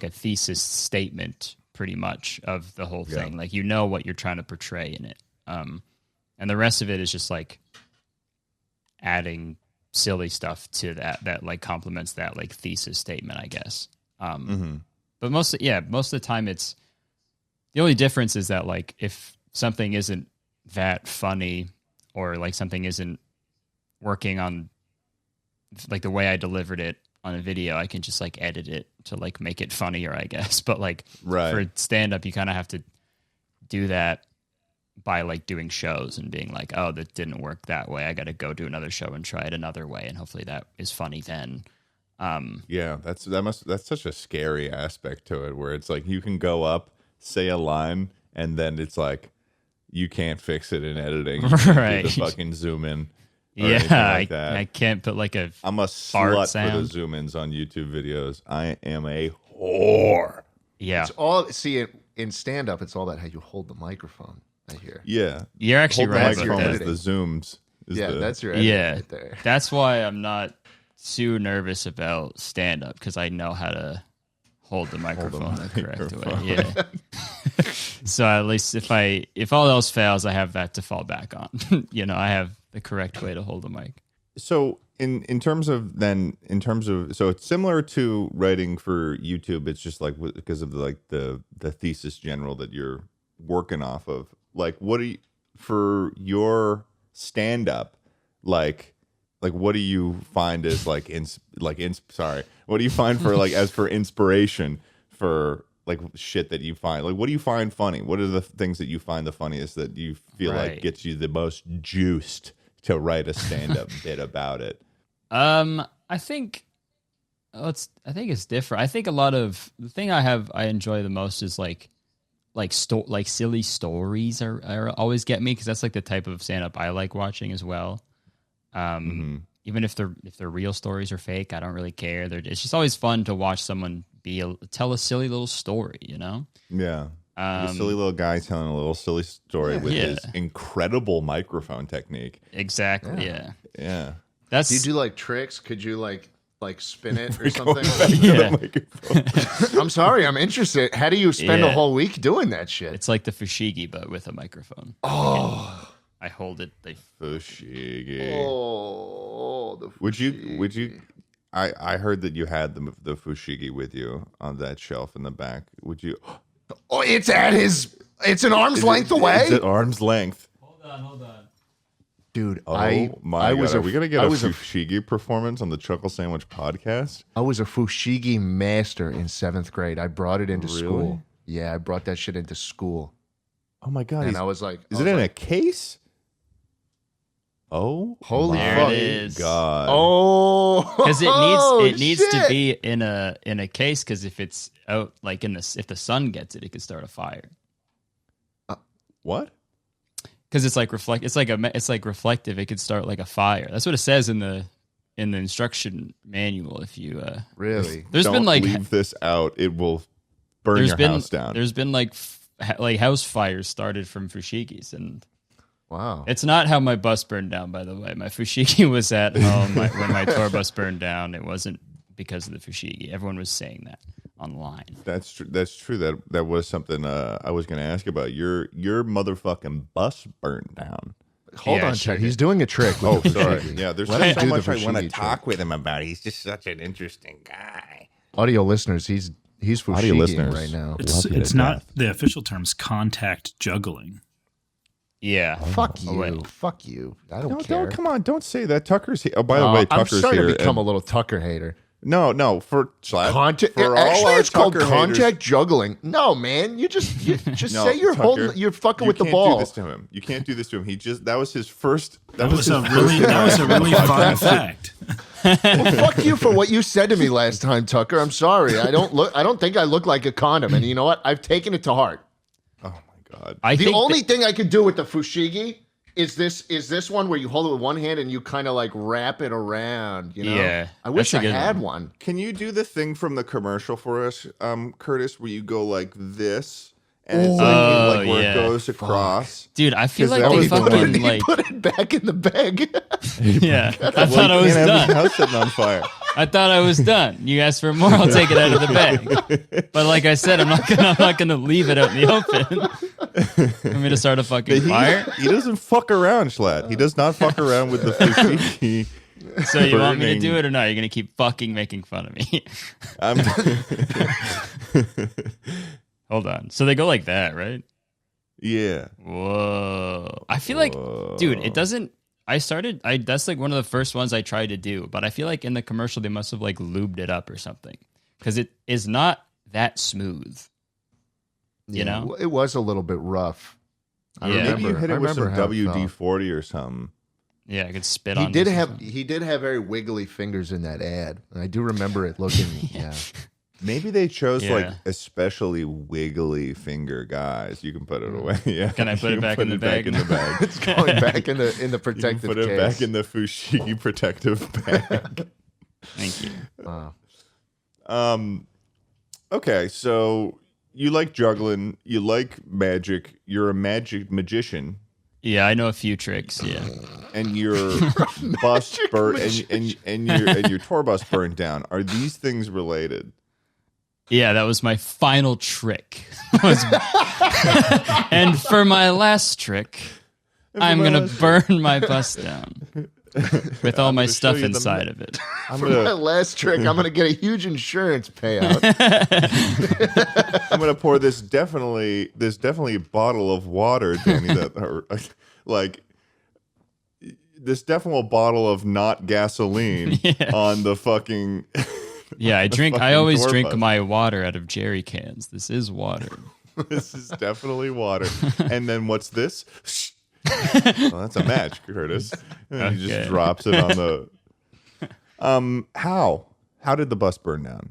B: thesis statement pretty much of the whole thing. Like, you know what you're trying to portray in it. And the rest of it is just like adding silly stuff to that like complements that like thesis statement, I guess. But most of the time it's the only difference is that like if something isn't that funny or like something isn't working on like the way I delivered it on a video, I can just like edit it to like make it funnier, I guess. But like for stand up, you kind of have to do that by like doing shows and being like, oh, that didn't work that way. I got to go do another show and try it another way. And hopefully that is funny then.
A: That's such a scary aspect to it where it's like you can go up, say a line, and then it's like you can't fix it in editing.
B: Right.
A: Do the fucking zoom in.
B: I can't put like
A: I'm a slut
B: sound
A: for the zoom ins on YouTube videos. I am a whore.
B: Yeah.
C: It's all in stand up, it's all about how you hold the microphone, I hear.
A: Yeah.
B: You're actually
A: hold
B: right.
A: The microphone is the zooms.
C: That's your editing right there.
B: That's why I'm not too nervous about stand up because I know how to hold the microphone the correct way. Yeah. So at least if all else fails, I have that to fall back on. I have the correct way to hold the mic.
A: So in terms of so it's similar to writing for YouTube. It's just like because of like the thesis general that you're working off of. Like, what do you for your stand up like what do you find as what do you find for like as for inspiration for like shit that you find? Like, what do you find funny? What are the things that you find the funniest that you feel like gets you the most juiced to write a stand-up bit about it?
B: I think it's different. I think a lot of the thing I enjoy the most is like silly stories are always get me because that's like the type of stand-up I like watching as well. Even if they're real stories or fake, I don't really care. It's just always fun to watch someone tell a silly little story,
A: Yeah. A silly little guy telling a little silly story with his incredible microphone technique.
B: Exactly. Yeah.
C: Do you do like tricks? Could you like spin it or something? I'm sorry, I'm interested. How do you spend a whole week doing that shit?
B: It's like the fushigi, but with a microphone.
C: Oh.
B: I hold it.
A: Fushigi.
C: Oh, the fushigi.
A: Would you? I heard that you had the fushigi with you on that shelf in the back. Would you?
C: Oh, it's an arm's length away.
A: It's at arm's length.
B: Hold on.
C: Dude,
A: my God. Are we going to get a fushigi performance on the Chuckle Sandwich podcast?
C: I was a fushigi master in 7th grade. I brought it into school. Yeah, I brought that shit into school.
A: Oh my God.
C: And I was like,
A: is it in a case? Oh,
C: holy
B: fuck! It is.
A: God!
C: Oh,
B: because it needs to be in a case. Because if it's out like if the sun gets it, it could start a fire.
A: What?
B: Because it's like it's like reflective. It could start like a fire. That's what it says in the instruction manual. If you
C: really,
A: don't leave this out, it will burn your house down.
B: There's been like house fires started from fushigis and.
C: Wow.
B: It's not how my bus burned down, by the way. My fushigi was at home when my tour bus burned down. It wasn't because of the fushigi. Everyone was saying that online.
A: That's true. That's true. That was something I was going to ask about. Your motherfucking bus burned down.
C: Hold on, Chuck. He's doing a trick.
A: Oh, sorry. Yeah, there's so much I want to talk with him about. He's just such an interesting guy.
C: Audio listeners, he's fushigi right now.
D: It's not the official term's contact juggling.
B: Yeah.
C: Fuck you. Fuck you. I don't care.
A: Come on. Don't say that. Tucker's here. Oh, by the way, Tucker's here.
C: I'm starting to become a little Tucker hater.
A: No. For Schlatt.
C: Actually, it's called contact juggling. No, man. You just say you're
A: Tucker,
C: you're fucking with the ball.
A: You can't do this to him. That was his first.
D: That was a really fun fact.
C: Well, fuck you for what you said to me last time, Tucker. I'm sorry. I don't think I look like a condom. And you know what? I've taken it to heart.
A: God.
C: The only thing I could do with the fushigi is this one where you hold it with one hand and you kind of like wrap it around,
B: Yeah.
C: I wish I had one.
A: Can you do the thing from the commercial for us, Kurtis, where you go like this and it's like where it goes across?
B: Dude, I feel like they fucking
C: put it back in the bag.
B: Yeah. I thought I was done.
A: His house setting on fire.
B: I thought I was done. You asked for more, I'll take it out of the bag. But like I said, I'm not gonna leave it out in the open. Want me to start a fucking fire?
A: He doesn't fuck around, Schlatt. He does not fuck around with the fushigi.
B: So you want me to do it or not? You're gonna keep fucking making fun of me. Hold on. So they go like that, right?
A: Yeah.
B: Whoa. I feel like, dude, it doesn't. That's like one of the first ones I tried to do, but I feel like in the commercial they must have like lubed it up or something because it is not that smooth. You know,
C: it was a little bit rough.
A: Maybe you hit it with some WD-40 or something.
B: Yeah, I could spit on.
C: He did have very wiggly fingers in that ad, and I do remember it looking. yeah.
A: Maybe they chose like especially wiggly finger guys. You can put it away. Yeah.
B: Can I put it back in the bag?
C: It's going back in the protective
A: case. Put it back in the fushigi protective bag.
B: Thank
A: you. Okay, so you like juggling, you like magic, you're a magician.
B: Yeah, I know a few tricks. Yeah,
A: and your bus burnt, and your tour bus burned down. Are these things related?
B: Yeah, that was my final trick. And for my last trick, I'm going to burn my bus down with all my stuff inside of it.
C: For my last trick, I'm going to get a huge insurance payout.
A: I'm going to pour this definitely bottle of water, Danny, this definite bottle of not gasoline on the fucking...
B: Yeah, I always drink my water out of jerry cans. This is water.
A: This is definitely water. And then what's this? Well, that's a match, Kurtis. And then he just drops it on the... How did the bus burn down?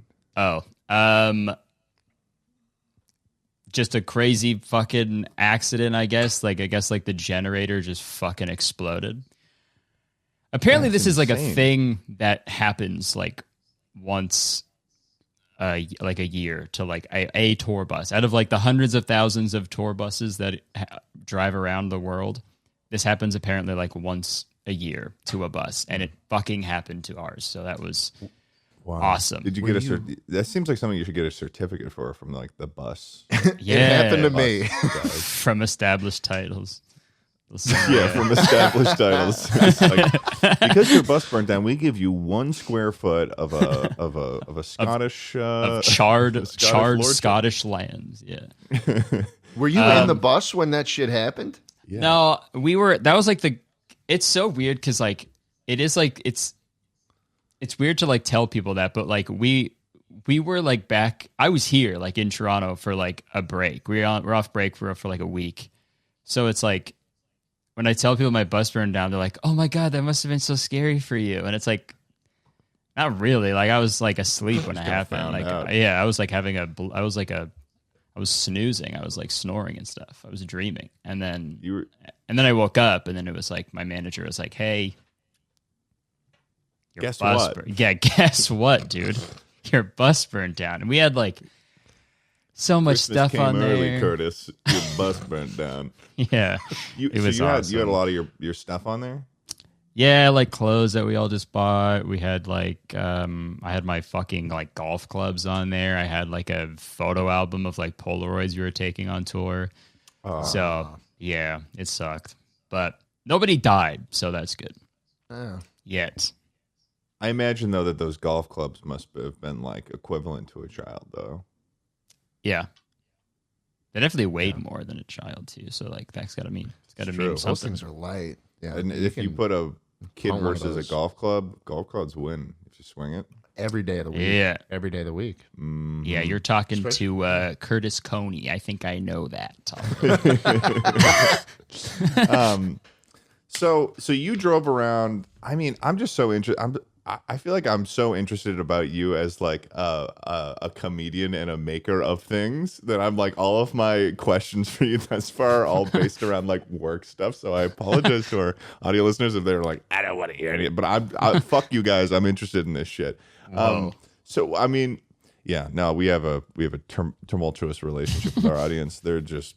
B: Just a crazy fucking accident, I guess. I guess the generator just fucking exploded. Apparently this is like a thing that happens like once like a year to like a tour bus. Out of like the hundreds of thousands of tour buses that drive around the world, this happens apparently like once a year to a bus, and it fucking happened to ours. So that was awesome.
A: Did you get that seems like something you should get a certificate for from like the bus.
B: Yeah,
C: it happened to me.
B: From established titles.
A: From established titles. Because your bus burned down, we give you 1 square foot of a Scottish
B: of charred Scottish lands. Yeah.
C: Were you in the bus when that shit happened?
B: Yeah. No, we were. That was like it's so weird because like it is like it's weird to like tell people that, but like we were like back. I was here like in Toronto for like a break. We're off break for like a week, so it's like. When I tell people my bus burned down, they're like, "Oh my god, that must have been so scary for you." And it's like, not really. Like I was like asleep when it happened. Like I was like I was snoozing. I was like snoring and stuff. I was dreaming, and then I woke up, and then it was like my manager was like, "Hey,
A: guess what?
B: Guess what, dude? Your bus burned down." And we had like. So much
A: Christmas
B: stuff on
A: early,
B: there.
A: Kurtis. Your bus burnt down.
B: Yeah, it was awesome.
A: You had a lot of your stuff on there.
B: Yeah, like clothes that we all just bought. We had like I had my fucking like golf clubs on there. I had like a photo album of like Polaroids we were taking on tour. So yeah, it sucked, but nobody died, so that's good. Yet.
A: I imagine though that those golf clubs must have been like equivalent to a child, though.
B: Yeah, they definitely weighed more than a child too. So like that's got to mean something.
C: Those things are light. Yeah,
A: and if you put a kid versus a golf clubs win if you swing it
C: every day of the week.
B: Yeah,
C: every day of the week.
A: Mm-hmm.
B: Yeah, you're talking to Kurtis Conner. I think I know that.
A: So you drove around. I mean, I'm just so interested. I feel like I'm so interested about you as like a comedian and a maker of things that I'm like all of my questions for you thus far are all based around like work stuff. So I apologize to our audio listeners if they're like, I don't want to hear any, but I fuck you guys. I'm interested in this shit. So I mean, yeah, no, we have a tumultuous relationship with our audience. They're just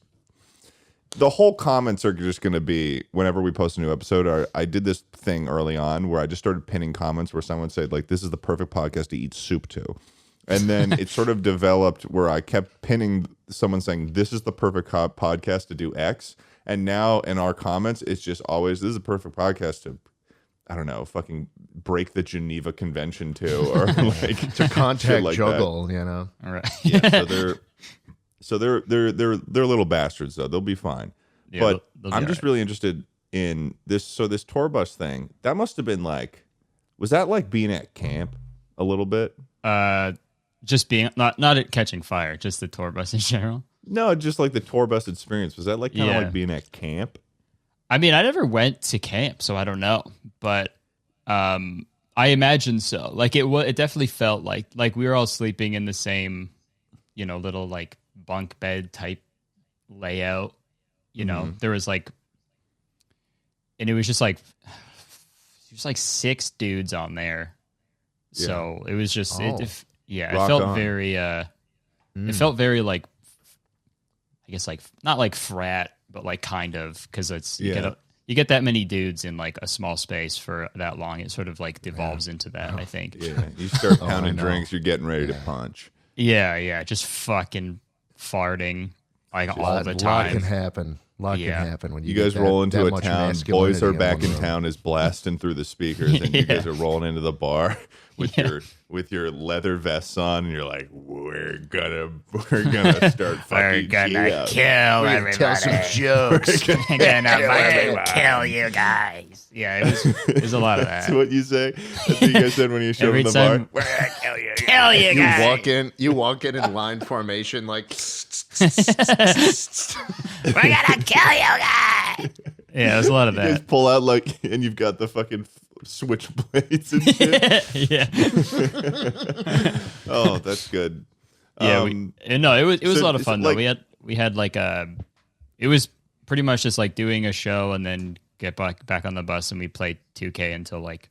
A: the whole comments are just going to be whenever we post a new episode. I did this thing early on where I just started pinning comments where someone said like, "This is the perfect podcast to eat soup to," and then it sort of developed where I kept pinning someone saying, "This is the perfect podcast to do X," and now in our comments, it's just always, "This is a perfect podcast to." I don't know, fucking break the Geneva Convention to, or like
C: to contact
A: like
C: juggle,
A: that.
C: You know.
B: All right.
A: Yeah, so they're little bastards though. They'll be fine.
B: Yeah,
A: but
B: they'll
A: I'm
B: be
A: just
B: all
A: really interested in this. So this tour bus thing, that must have been like, was that like being at camp a little bit?
B: Just being not at catching fire, just the tour bus in general.
A: No, just like the tour bus experience. Was that like kind of like being at camp?
B: I mean, I never went to camp, so I don't know, but I imagine so. Like it definitely felt like we were all sleeping in the same, little like bunk bed type layout. There was like, and it was just like 6 dudes on there. Yeah. So it was just, it felt very, it felt very like, I guess like not like frat, but like kind of, because it's you get that many dudes in like a small space for that long. It sort of like devolves into that. I think.
A: Yeah, you start pounding drinks, you're getting ready to punch.
B: Yeah, just fucking farting like all the time.
C: A lot can happen. Can happen when
A: you guys roll into a town. Boys Are Back in Town is blasting through the speakers, and you guys are rolling into the bar with your leather vests on, and you're like, we're gonna start fucking.
B: We're gonna kill everybody.
C: Tell some jokes.
B: We're gonna fucking kill you guys. Yeah, it was a lot of that.
A: That's what you say. That's what you guys said when you showed up in the bar.
B: We're gonna kill you. Kill you guys.
C: You walk in line formation like.
B: We're gonna kill you guys. Yeah, there's a lot of that.
A: You guys pull out and you've got the fucking switchblades and shit.
B: Yeah.
A: Oh, that's good.
B: Yeah, it was a lot of fun though. We had like it was pretty much just like doing a show and then get back on the bus and we played 2K until like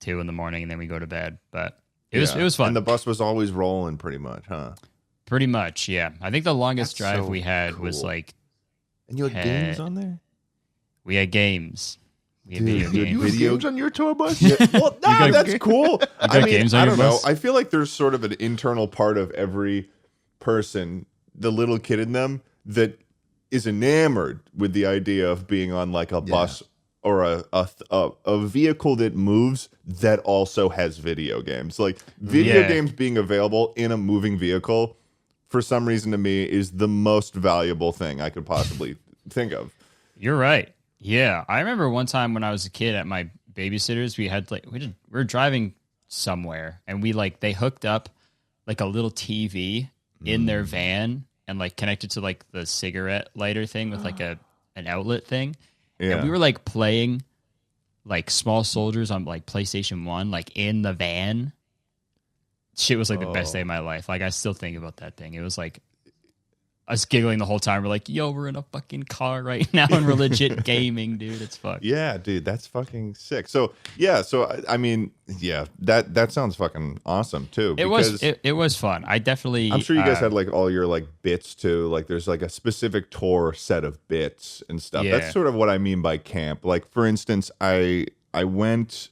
B: 2 in the morning and then we go to bed. But it was fun.
A: And the bus was always rolling pretty much, huh?
B: Pretty much, yeah. I think the longest drive we had was like.
A: And you had games on there?
B: We had games. We had
C: video games. You had games on your tour bus?
A: Yeah. Well, that's cool.
B: Games on
A: I
B: your
A: don't know.
B: bus?
A: I feel like there's sort of an internal part of every person, the little kid in them, that is enamored with the idea of being on like a bus or a vehicle that moves that also has video games. Like video games being available in a moving vehicle, for some reason to me, is the most valuable thing I could possibly think of.
B: You're right. Yeah, I remember one time when I was a kid at my babysitter's, we were driving somewhere and they hooked up like a little TV in their van and like connected to like the cigarette lighter thing with like an outlet thing. Yeah. And we were like playing like Small Soldiers on like PlayStation 1 like in the van. Shit was like the best day of my life. Like I still think about that thing. It was like us giggling the whole time. We're like, yo, we're in a fucking car right now and we're legit gaming, dude. It's fucked.
A: Yeah, dude, that's fucking sick. So I mean, that sounds fucking awesome too.
B: It was fun. I'm
A: sure you guys had like all your like bits too. Like there's like a specific tour set of bits and stuff.
B: Yeah.
A: That's sort of what I mean by camp. Like for instance, I went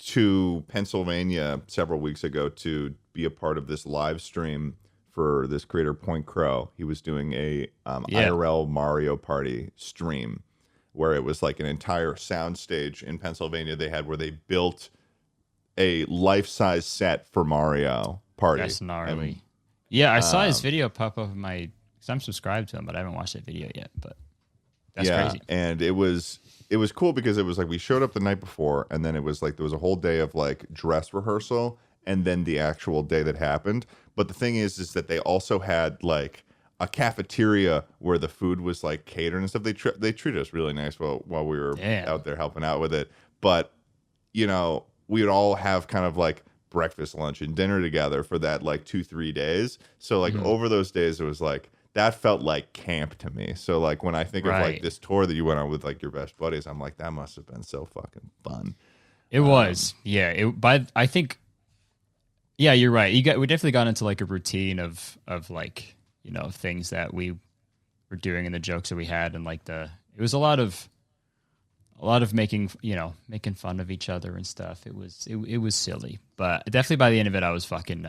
A: to Pennsylvania several weeks ago to be a part of this live stream for this creator Point Crow. He was doing a IRL Mario Party stream where it was like an entire soundstage in Pennsylvania they had where they built a life-size set for Mario Party.
B: That's gnarly. I saw his video pop up in my, because I'm subscribed to him, but I haven't watched that video yet. But that's crazy.
A: And it was cool because it was like we showed up the night before and then it was like there was a whole day of like dress rehearsal and then the actual day that happened. But the thing is that they also had like a cafeteria where the food was like catered and stuff. They treated us really nice while we were out there helping out with it. But we would all have kind of like breakfast, lunch, and dinner together for that like 2-3 days. So like over those days, it was like that felt like camp to me. So like when I think of like this tour that you went on with like your best buddies, I'm like that must have been so fucking fun.
B: It was, I think. Yeah, you're right. We definitely got into like a routine of like, things that we were doing and the jokes that we had, and like it was a lot of making fun of each other and stuff. It was silly, but definitely by the end of it, I was fucking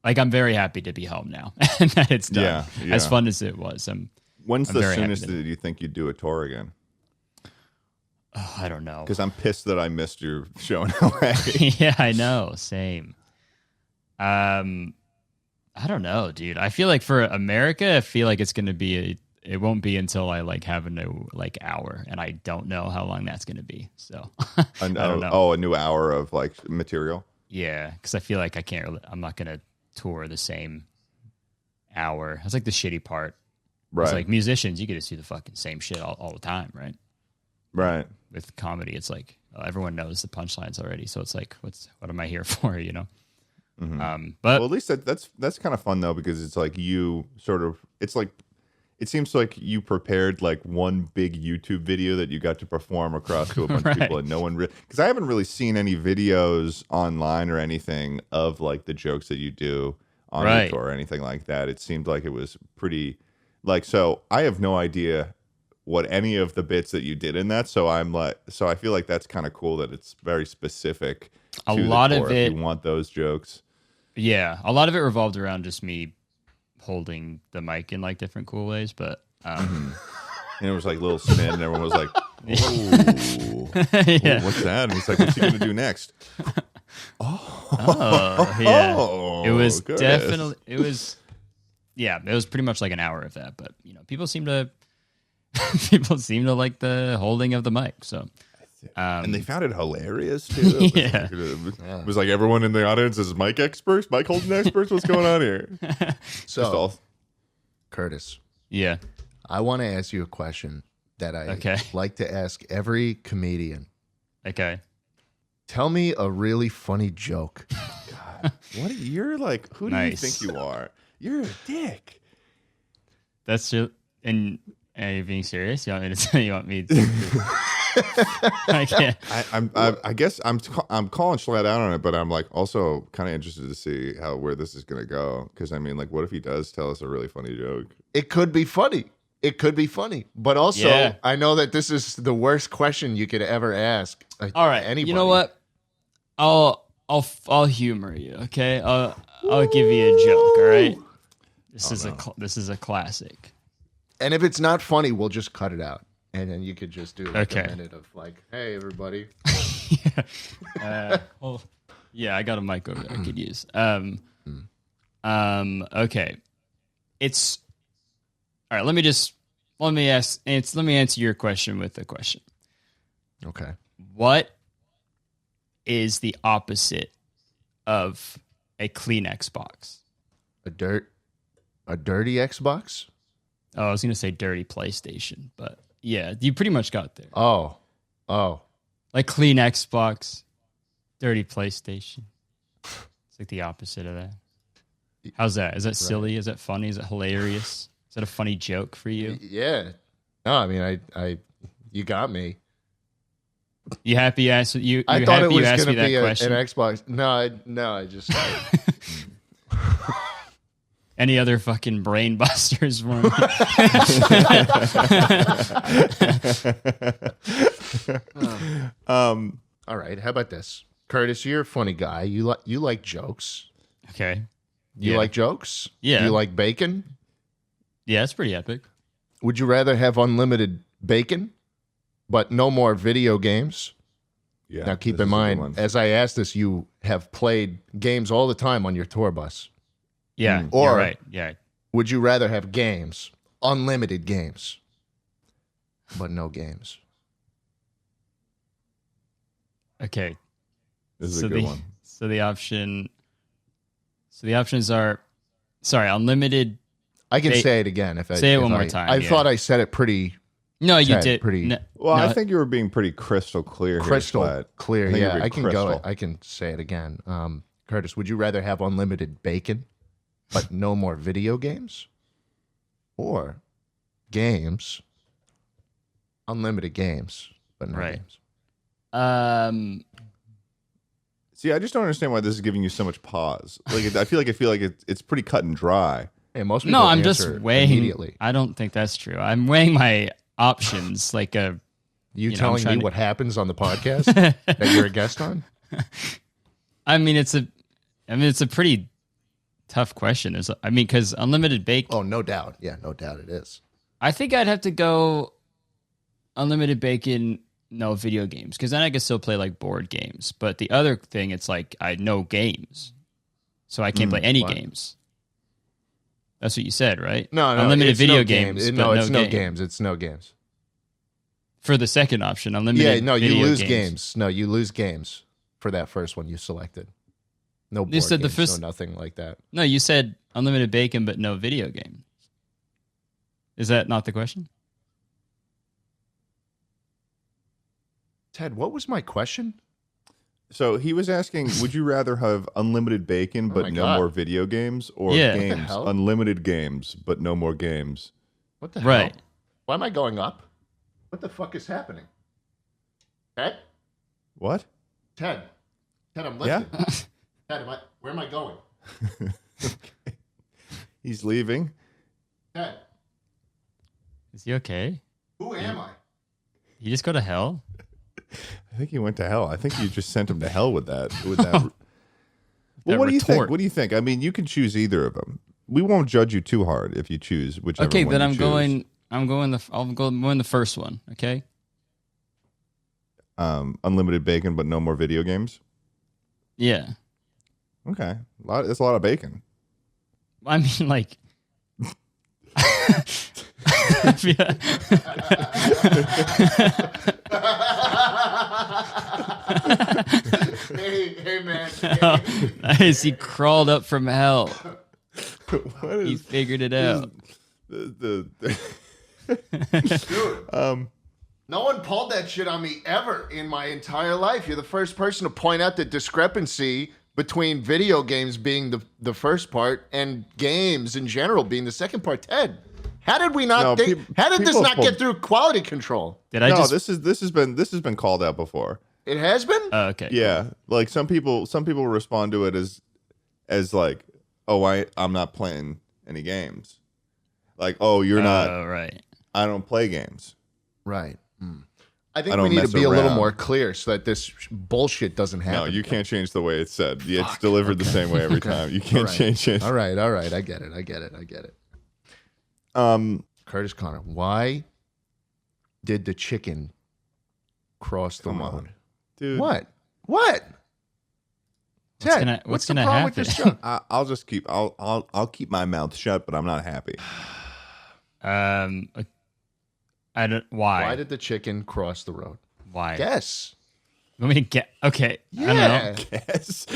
B: like, I'm very happy to be home now and that it's done. Yeah. As fun as it was.
A: When's the soonest that you think you'd do a tour again?
B: Oh, I don't know.
A: Because I'm pissed that I missed your show in LA.
B: Yeah, I know. Same. I don't know, dude. I feel like for America, I feel like it's going to be it won't be until I like have a new like hour, and I don't know how long that's going to be. So I don't know.
A: Oh, a new hour of like material.
B: Yeah, because I feel like I'm not going to tour the same hour. That's like the shitty part. Right. It's like musicians, you get to see the fucking same shit all the time, right?
A: Right.
B: With comedy, it's like everyone knows the punchlines already, so it's like, what am I here for? You know.
A: Mm-hmm.
B: But
A: well, at least that's kind of fun though, because it's like you sort of, it's like, it seems like you prepared like one big YouTube video that you got to perform across to a bunch of people, and no one because I haven't really seen any videos online or anything of like the jokes that you do on your tour or anything like that. It seemed like it was pretty like, so I have no idea what any of the bits that you did in that. So I feel like that's kind of cool that it's very specific.
B: A lot of it,
A: if you want those jokes.
B: Yeah, a lot of it revolved around just me holding the mic in like different cool ways, but
A: and it was like little spin, and everyone was like, "Whoa,
B: yeah.
A: What's that?" And he's like, "What's he gonna do next?"
B: Yeah. It was
A: goodness.
B: definitely it was pretty much like an hour of that, but people seem to like the holding of the mic, so.
A: And they found it hilarious too. It was like everyone in the audience is mic experts, mic holding experts. What's going on here?
C: So, Kurtis,
B: yeah,
C: I want to ask you a question that I like to ask every comedian.
B: Okay,
C: tell me a really funny joke.
A: God, you're like? Who do you think you are? You're a dick.
B: That's true. And are you being serious? You want me to tell you? Want me to? I can't.
A: I guess I'm calling Schlatt out on it, but I'm like also kind of interested to see where this is gonna go. Because I mean, like, what if he does tell us a really funny joke?
C: It could be funny. But also, I know that this is the worst question you could ever ask.
B: All right,
C: anybody.
B: You know what? I'll humor you. Okay, I'll give you a joke. All right. This is a classic.
C: And if it's not funny, we'll just cut it out. And then you could just do like a minute of like, hey, everybody.
B: I got a mic over there I could use. Okay. It's all right. Let me answer your question with a question.
C: Okay.
B: What is the opposite of a clean Xbox?
C: A dirty Xbox?
B: Oh, I was going to say dirty PlayStation, but yeah, you pretty much got there.
C: Oh.
B: Like clean Xbox, dirty PlayStation. It's like the opposite of that. How's that? Is that silly? Is that funny? Is it hilarious? Is that a funny joke for you?
C: Yeah. No, I mean, you got me.
B: You happy? I thought it
C: was going to be an
B: question?
C: Xbox. No, I just.
B: Any other fucking brain busters for me?
C: All right. How about this, Kurtis? You're a funny guy. You like jokes.
B: Okay.
C: You like jokes?
B: Yeah.
C: Do you like bacon?
B: Yeah, it's pretty epic.
C: Would you rather have unlimited bacon, but no more video games?
A: Yeah.
C: Now keep in mind, as I asked this, you have played games all the time on your tour bus.
B: Yeah.
C: Or
B: you're right. Yeah.
C: Would you rather have games, unlimited games, but no games?
B: Okay.
A: This is a good one.
B: So the options are, unlimited.
C: I can say it again if I
B: say it one more time.
C: I thought I said it pretty.
B: No, you did.
A: I think you were being pretty crystal clear.
C: Crystal clear. Yeah, I can
A: crystal.
C: go. I can say it again. Kurtis, would you rather have unlimited bacon, but no more video games, or games, unlimited games, but no games?
A: See, I just don't understand why this is giving you so much pause. Like, I feel like it's pretty cut and dry.
C: Hey, most people
B: No, I'm just
C: answer
B: weighing.
C: immediately.
B: I don't think that's true. I'm weighing my options like a.
C: You
B: know,
C: telling me what happens on the podcast that you're a guest on?
B: I mean, it's a pretty tough question. Because unlimited bacon.
C: Oh, no doubt. Yeah, no doubt it is.
B: I think I'd have to go unlimited bacon, no video games, because then I could still play like board games. But the other thing, it's like I know games, so I can't play any games. That's what you said, right?
C: No,
B: unlimited video games.
C: No, it's no games. It's no games.
B: For the second option, unlimited.
C: Yeah, no, you
B: video
C: lose games. No, you lose games for that first one you selected. No board
B: You said
C: games,
B: the first,
C: no nothing like that.
B: No, you said unlimited bacon, but no video game. Is that not the question?
C: Ted, what was my question?
A: So he was asking, would you rather have unlimited bacon but no more video games, or games, unlimited games but no more games?
C: What the hell?
B: Right.
C: Why am I going up? What the fuck is happening? Ted?
A: What?
C: Ted, I'm listening. Yeah? Ted, where am I going?
A: Okay. He's leaving.
C: Ted.
B: Is he okay?
C: Who am I?
B: You just go to hell?
A: I think he went to hell. I think you just sent him to hell with that. Well, what do you think? What do you think? I mean, you can choose either of them. We won't judge you too hard if you choose whichever.
B: Okay,
A: one
B: then
A: you
B: I'm
A: choose.
B: going. I'll go in the first one. Okay.
A: Unlimited bacon, but no more video games.
B: Yeah.
A: Okay, it's a lot of bacon.
B: I mean, like.
C: Hey, man.
B: Nice. He crawled up from hell. He figured it out.
C: Dude, no one pulled that shit on me ever in my entire life. You're the first person to point out the discrepancy between video games being the first part and games in general being the second part. Ted, how did we not? How did this not get through quality control?
A: This has been called out before.
C: It has been.
B: Okay.
A: Yeah, like some people respond to it as like, oh, I'm not playing any games. Like, oh, you're not.
B: Oh, right.
A: I don't play games.
C: Right. I think we need to be a little more clear so that this bullshit doesn't happen.
A: No, you can't change the way it's said. It's delivered the same way every time. You can't change it.
C: All right. I get it. Kurtis Conner, why did the chicken cross the road?
A: Dude.
C: What? Ted,
B: what's
C: the
B: gonna
C: problem
B: happen?
C: with this joke?
A: I'll keep my mouth shut, but I'm not happy.
B: I don't. Why?
C: Why did the chicken cross the road?
B: Why?
C: Guess.
B: Let me get. Okay.
C: Yeah.
B: I don't know.
A: Guess.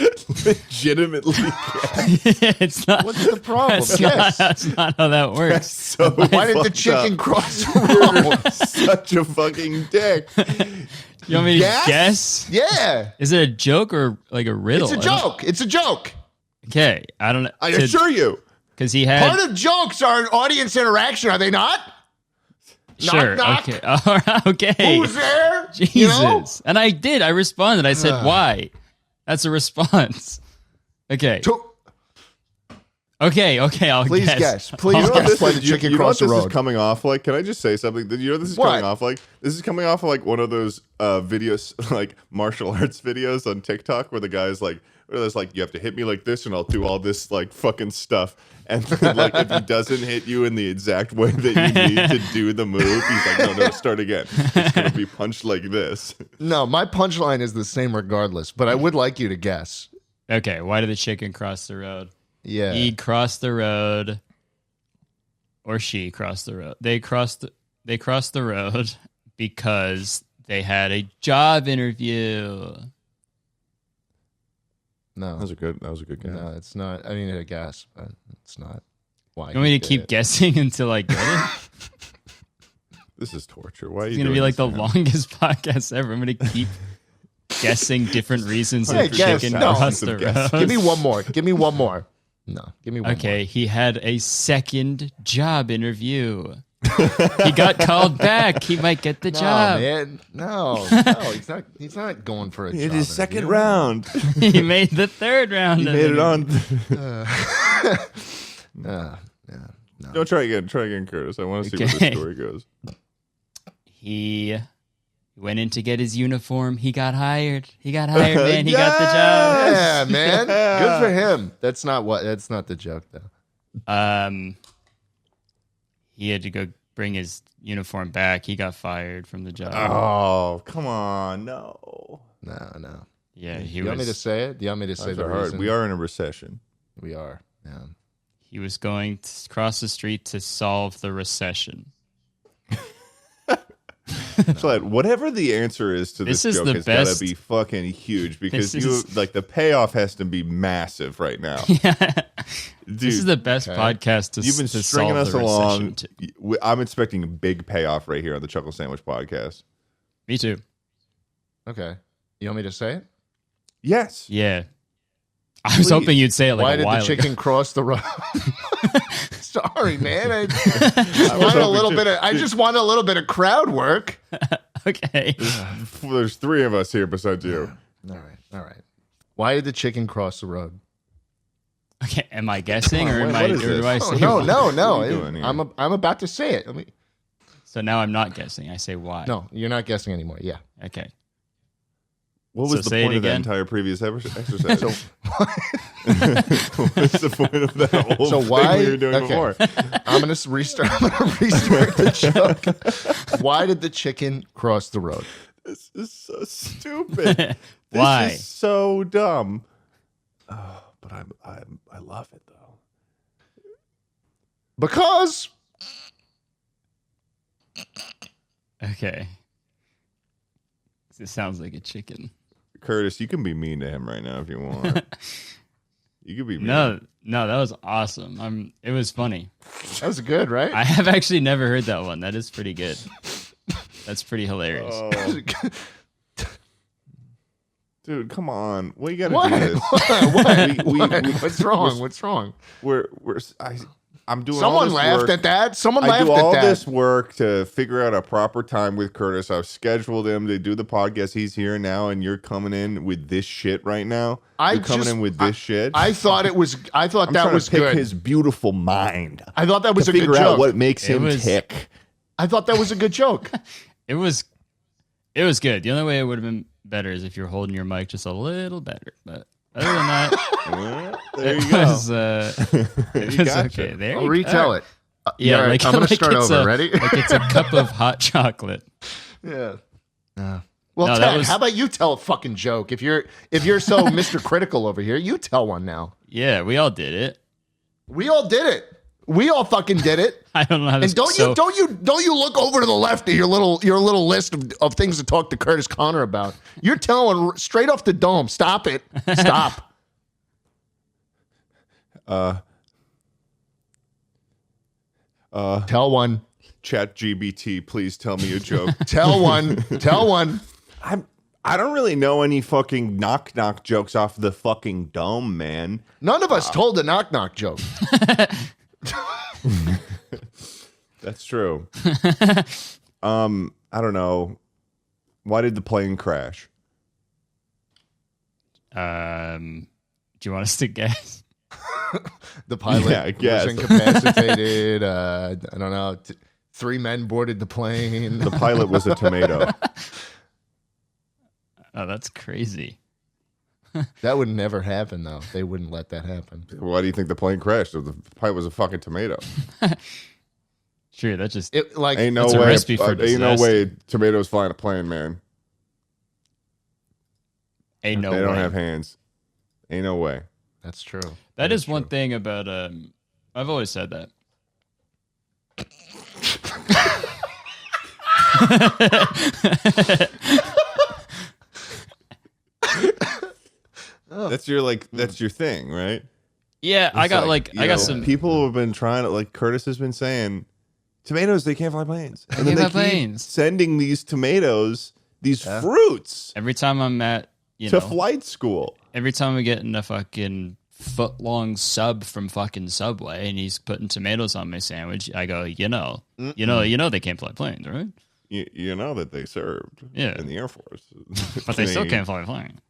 A: Legitimately guess.
B: It's not.
C: What's the problem?
B: That's not how that works.
A: So
C: why did the chicken cross the road?
A: Such a fucking dick.
B: You want me to guess?
C: Yeah.
B: Is it a joke or like a riddle?
C: It's a joke.
B: Okay. I don't know.
A: I assure you.
B: Because he had.
C: Part of jokes are audience interaction, are they not?
B: Sure.
C: Knock, knock.
B: Okay. All right. Okay.
C: Who's there?
B: Jesus.
C: You know?
B: And I did. I responded. I said, why? That's a response. Okay. Okay. I'll
C: Please
B: guess.
C: Please guess why the chicken crossed the road.
A: This is coming off like. Can I just say something? You know what this is coming off like? This is coming off like one of those videos, like martial arts videos on TikTok where the guy's like, where there's like, you have to hit me like this and I'll do all this like fucking stuff. And then, like, if he doesn't hit you in the exact way that you need to do the move, he's like, no, start again. It's going to be punched like this.
C: No, my punchline is the same regardless, but I would like you to guess.
B: Okay. Why did the chicken cross the road?
C: Yeah.
B: He crossed the road, or she crossed the road. They crossed the road because they had a job interview.
C: No,
A: that was a good guess.
C: No, it's not. I mean, a guess, but it's not. Why?
B: You want me to keep guessing until I get it?
A: This is torture. Why are you?
B: It's gonna be like the longest podcast ever. I'm gonna keep guessing different reasons
C: Hey,
B: that chicken crossed the road.
C: Give me one more. No, give me one more.
B: Okay, he had a second job interview. He got called back. He might get the job.
C: Man. No, he's not going for a job.
A: It is second round.
B: He made the third round.
A: He made it on.
C: No.
A: Don't try again. Try again, Kurtis. I want to see where this story goes.
B: He went in to get his uniform. He got hired. Man. He got the job.
C: Yeah, man. Good for him. That's not the joke, though.
B: He had to go bring his uniform back. He got fired from the job.
A: Oh, come on. No.
C: No.
B: Yeah,
C: You want me to say it? Do you want me to say the reason?
A: We are in a recession.
C: We are. Yeah.
B: He was going to cross the street to solve the recession.
A: But whatever the answer is to this joke, it's got to be fucking huge because the payoff has to be massive right now.
B: Yeah.
A: Dude,
B: this is the best podcast to
A: You've been
B: to
A: stringing
B: solve
A: us
B: the
A: along.
B: recession.
A: I'm expecting a big payoff right here on the Chuckle Sandwich podcast.
B: Me too.
C: Okay. You want me to say it?
A: Yes.
B: Yeah. I was hoping you'd say it like
C: Why
B: a
C: did
B: while
C: the chicken
B: ago.
C: cross the road? Sorry, man. I just want a little bit of crowd work.
B: Okay.
A: There's three of us here besides you.
C: All right. Why did the chicken cross the road?
B: Okay. Am I guessing or
A: What is
B: do I
A: this?
B: say
C: No.
A: What are you doing here?
C: I'm about to say it.
B: So now I'm not guessing. I say why.
C: No, you're not guessing anymore. Yeah.
B: Okay.
A: What was
B: So
A: the
B: say
A: point
B: it
A: of that
B: again.
A: entire previous exercise? What's the point of that whole
C: So
A: thing
C: why?
A: we were doing
C: Okay.
A: before?
C: I'm gonna restart the joke. Why did the chicken cross the road?
A: This is so stupid.
B: Why?
A: This is so dumb. Oh, but I love it though.
C: Because
B: Okay. It sounds like a chicken.
A: Kurtis, you can be mean to him right now if you want. You could be mean.
B: No, that was awesome. It was funny.
C: that was good, right?
B: I have actually never heard that one. That is pretty good. That's pretty hilarious.
A: Oh, dude, come on. We got to
C: What?
A: do this.
C: What? What's wrong? What's wrong?
A: I'm doing all
C: Someone
A: this
C: laughed
A: work.
C: at that. Someone
A: I
C: laughed
A: do all
C: at that.
A: this work to figure out a proper time with Kurtis. I've scheduled him to do the podcast. He's here now, and you're coming in with this shit right now. You're coming in with this shit.
C: I thought that was
A: I'm trying
C: was
A: to pick
C: good.
A: his beautiful mind.
C: I thought that was
A: to
C: a good
A: figure out
C: joke.
A: what makes him
B: was-
A: tick.
C: I thought that was a good joke.
B: It was good. The only way it would have been better is if you were holding your mic just a little better. But other than that,
A: There you
B: it
A: go.
B: was, it was
A: gotcha.
B: okay. There
C: I'll
B: you
C: retell
B: go.
C: it.
B: Yeah,
C: all right, I'm gonna start
B: it's
C: over.
B: a-
C: Ready?
B: Like it's a cup of hot chocolate.
C: Yeah. Well,
B: No, that
C: Ted,
B: was-
C: how about you tell a fucking joke? If you're so Mr. Critical over here, you tell one now.
B: Yeah, we all did it.
C: We all did it. We all fucking did it.
B: I don't know how this.
C: And don't you look over to the left of your little list of things to talk to Kurtis Conner about. You're telling straight off the dome. Stop it. Stop. Tell one.
A: Chat GBT, please tell me a joke.
C: Tell one. Tell one.
A: I don't really know any fucking knock jokes off the fucking dome, man.
C: None of us told a knock joke.
A: That's true. I don't know. Why did the plane crash?
B: Do you want us to guess?
C: The pilot
A: Yeah, I guess.
C: was incapacitated. I don't know. 3 men boarded the plane.
A: The pilot was a tomato.
B: Oh, that's crazy.
C: That would never happen, though. They wouldn't let that happen.
A: Why do you think the plane crashed? The pilot was a fucking tomato.
B: Sure, that just
C: It like
A: Ain't no
B: That's a
A: way.
B: recipe for
A: Ain't no
B: disaster.
A: way tomatoes flying a plane, man.
B: ain't no
A: They
B: way.
A: don't have hands. Ain't no way.
C: That's true.
B: That is one thing about I've always said that.
A: That's your thing, right?
B: Yeah, I
A: It's
B: got
A: you
B: I got
A: know,
B: some
A: people have been trying to, like Kurtis has been saying, tomatoes, they can't fly planes. And then
B: can't
A: they
B: fly
A: keep
B: planes.
A: sending these tomatoes, these fruits
B: every time I'm at
A: to flight school.
B: every time we get in a fucking foot long sub from fucking Subway and he's putting tomatoes on my sandwich, I go, you know they can't fly planes, right?
A: You know that they served
B: Yeah.
A: in the Air Force.
B: But they still can't fly a plane.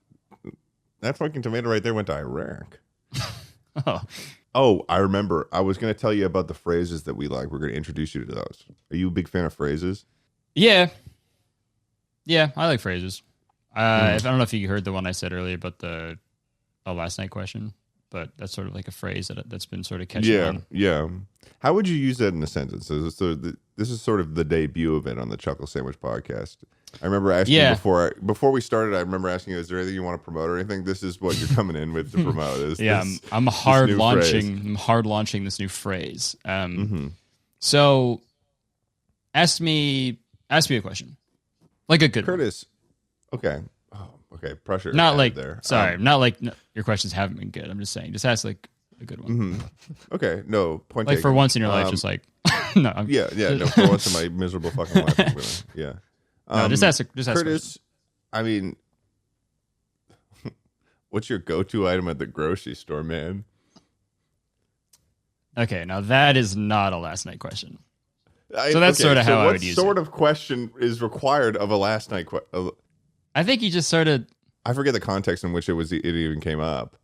A: That fucking tomato right there went to Iraq.
B: Oh,
A: Oh, I remember. I was going to tell you about the phrases that we like. We're going to introduce you to those. Are you a big fan of phrases?
B: Yeah. Yeah, I like phrases. I don't know if you heard the one I said earlier about the last night question, but that's sort of like a phrase that's been sort of catching on.
A: Yeah. How would you use that in a sentence? So this is sort of the debut of it on the Chuckle Sandwich podcast. I remember asking you before we started. I remember asking you, "Is there anything you want to promote or anything?" This is what you're coming in with to promote.
B: I'm hard launching this new phrase. So, ask me a question, like a good
A: Kurtis. Okay. Oh, okay. Pressure.
B: Not like
A: there.
B: Sorry, not like your questions haven't been good. I'm just saying, just ask like a good one.
A: Okay. No point.
B: Like
A: taken.
B: for once in your life, just like no.
A: Yeah. No, for once in my miserable fucking life. Yeah.
B: No, just ask
A: Kurtis. I mean, what's your go-to item at the grocery store, man?
B: Okay, now that is not a last night question. So that's sort of how I would use it.
A: What sort of question is required of a last night question?
B: I think you just sort of...
A: I forget the context in which it even came up.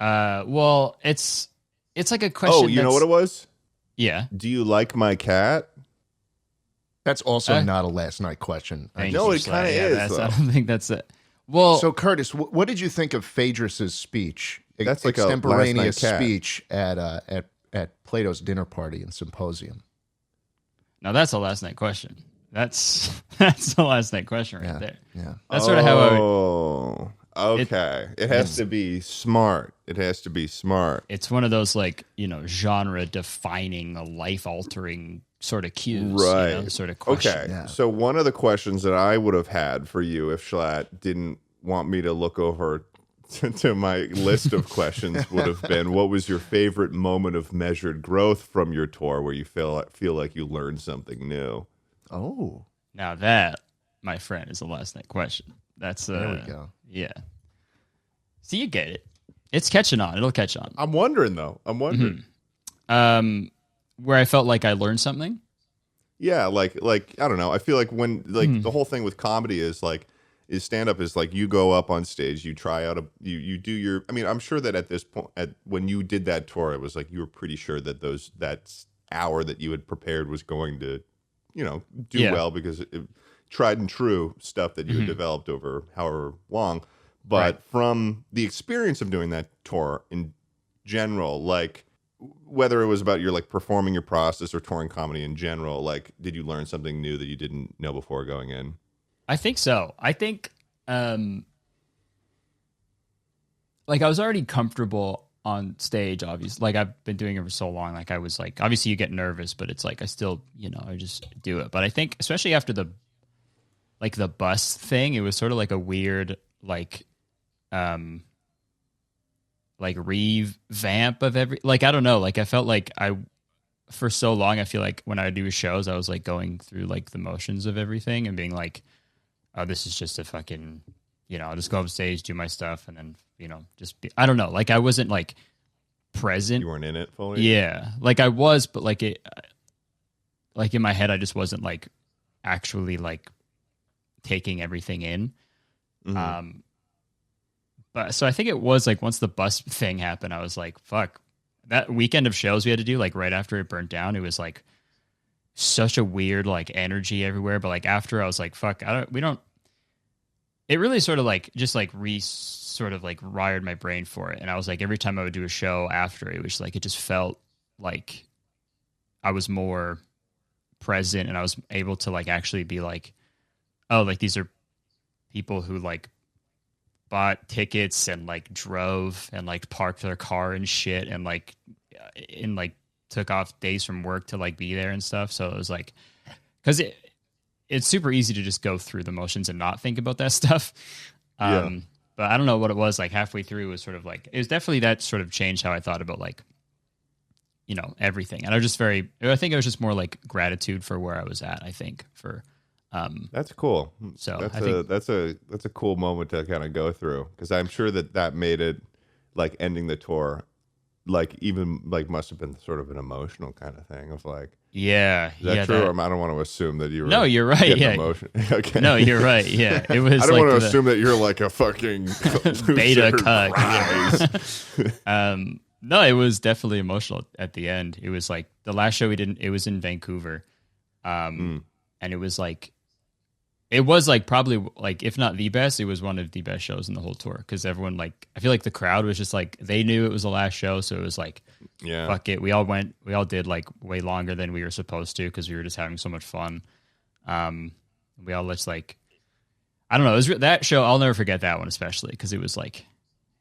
B: Well, it's like a question.
A: Oh, you know what it was?
B: Yeah.
A: Do you like my cat?
C: That's also not a last night question.
A: No, it kind of is.
B: I don't think that's it. Well,
C: so Kurtis, what did you think of Phaedrus's speech?
A: That's like
C: extemporaneous speech at Plato's dinner party and symposium.
B: Now that's a last night question. That's the last night question right there.
C: Yeah.
B: That's sort of how I would.
A: Oh, okay. It has to be smart. It has to be smart.
B: It's one of those like, genre defining, life altering sort of cues.
A: Right.
B: Sort of question.
A: Okay. Yeah. So one of the questions that I would have had for you if Schlatt didn't want me to look over to my list of questions would have been, what was your favorite moment of measured growth from your tour where you feel like you learned something new?
C: Oh.
B: Now that, my friend, is the last night question. That's
C: there we go.
B: Yeah. So you get it. It's catching on. It'll catch on.
A: I'm wondering though.
B: Where I felt like I learned something.
A: Yeah, like I don't know. I feel like when the whole thing with comedy is stand-up is like you go up on stage, you try out you do your. I mean, I'm sure that at this point, when you did that tour, it was like you were pretty sure that that hour that you had prepared was going to, do well because it tried and true stuff that you had developed over however long. But from the experience of doing that tour in general, like whether it was about your performing your process or touring comedy in general, did you learn something new that you didn't know before going in?
B: I think so. I think I was already comfortable on stage, obviously. I've been doing it for so long. I was obviously you get nervous, but it's I still, I just do it. But I think especially after the bus thing, it was sort of like a weird revamp of I don't know. I felt like for so long, I feel like when I do shows, I was going through the motions of everything and being oh, this is just a fucking, I'll just go up stage, do my stuff, and then, just be, I don't know. I wasn't present.
A: You weren't in it fully?
B: Yeah. I was, but it, in my head, I just wasn't actually taking everything in.
A: Mm-hmm.
B: But so I think it was once the bus thing happened, I was fuck, that weekend of shows we had to do, right after it burnt down, it was such a weird energy everywhere. But after I was fuck, it really sort of wired my brain for it. And I was every time I would do a show after, it was it just felt like I was more present and I was able to actually be oh, these are people who bought tickets and drove and parked their car and shit and took off days from work to be there and stuff. So it was because it's super easy to just go through the motions and not think about that stuff. But I don't know what it was. Halfway through, it was sort of it was definitely that sort of changed how I thought about everything. And I think it was just more gratitude for where I was at. I think for.
A: That's cool.
B: So
A: that's a cool moment to kind of go through, because I'm sure that made it ending the tour even must have been sort of an emotional kind of thing of
B: yeah,
A: is that true? I don't want to assume that you were
B: no, you're right. Yeah,
A: emotion. Okay.
B: No, you're right. Yeah, it was.
A: I don't want to assume that you're a fucking
B: beta cuck. No, it was definitely emotional at the end. It was like the last show we did. It was in Vancouver, and it was like probably like if not the best, it was one of the best shows in the whole tour because everyone like I feel like the crowd was just like they knew it was the last show, so it was like fuck it. We all did like way longer than we were supposed to because we were just having so much fun. We all just like I don't know. It was that show. I'll never forget that one, especially because it was like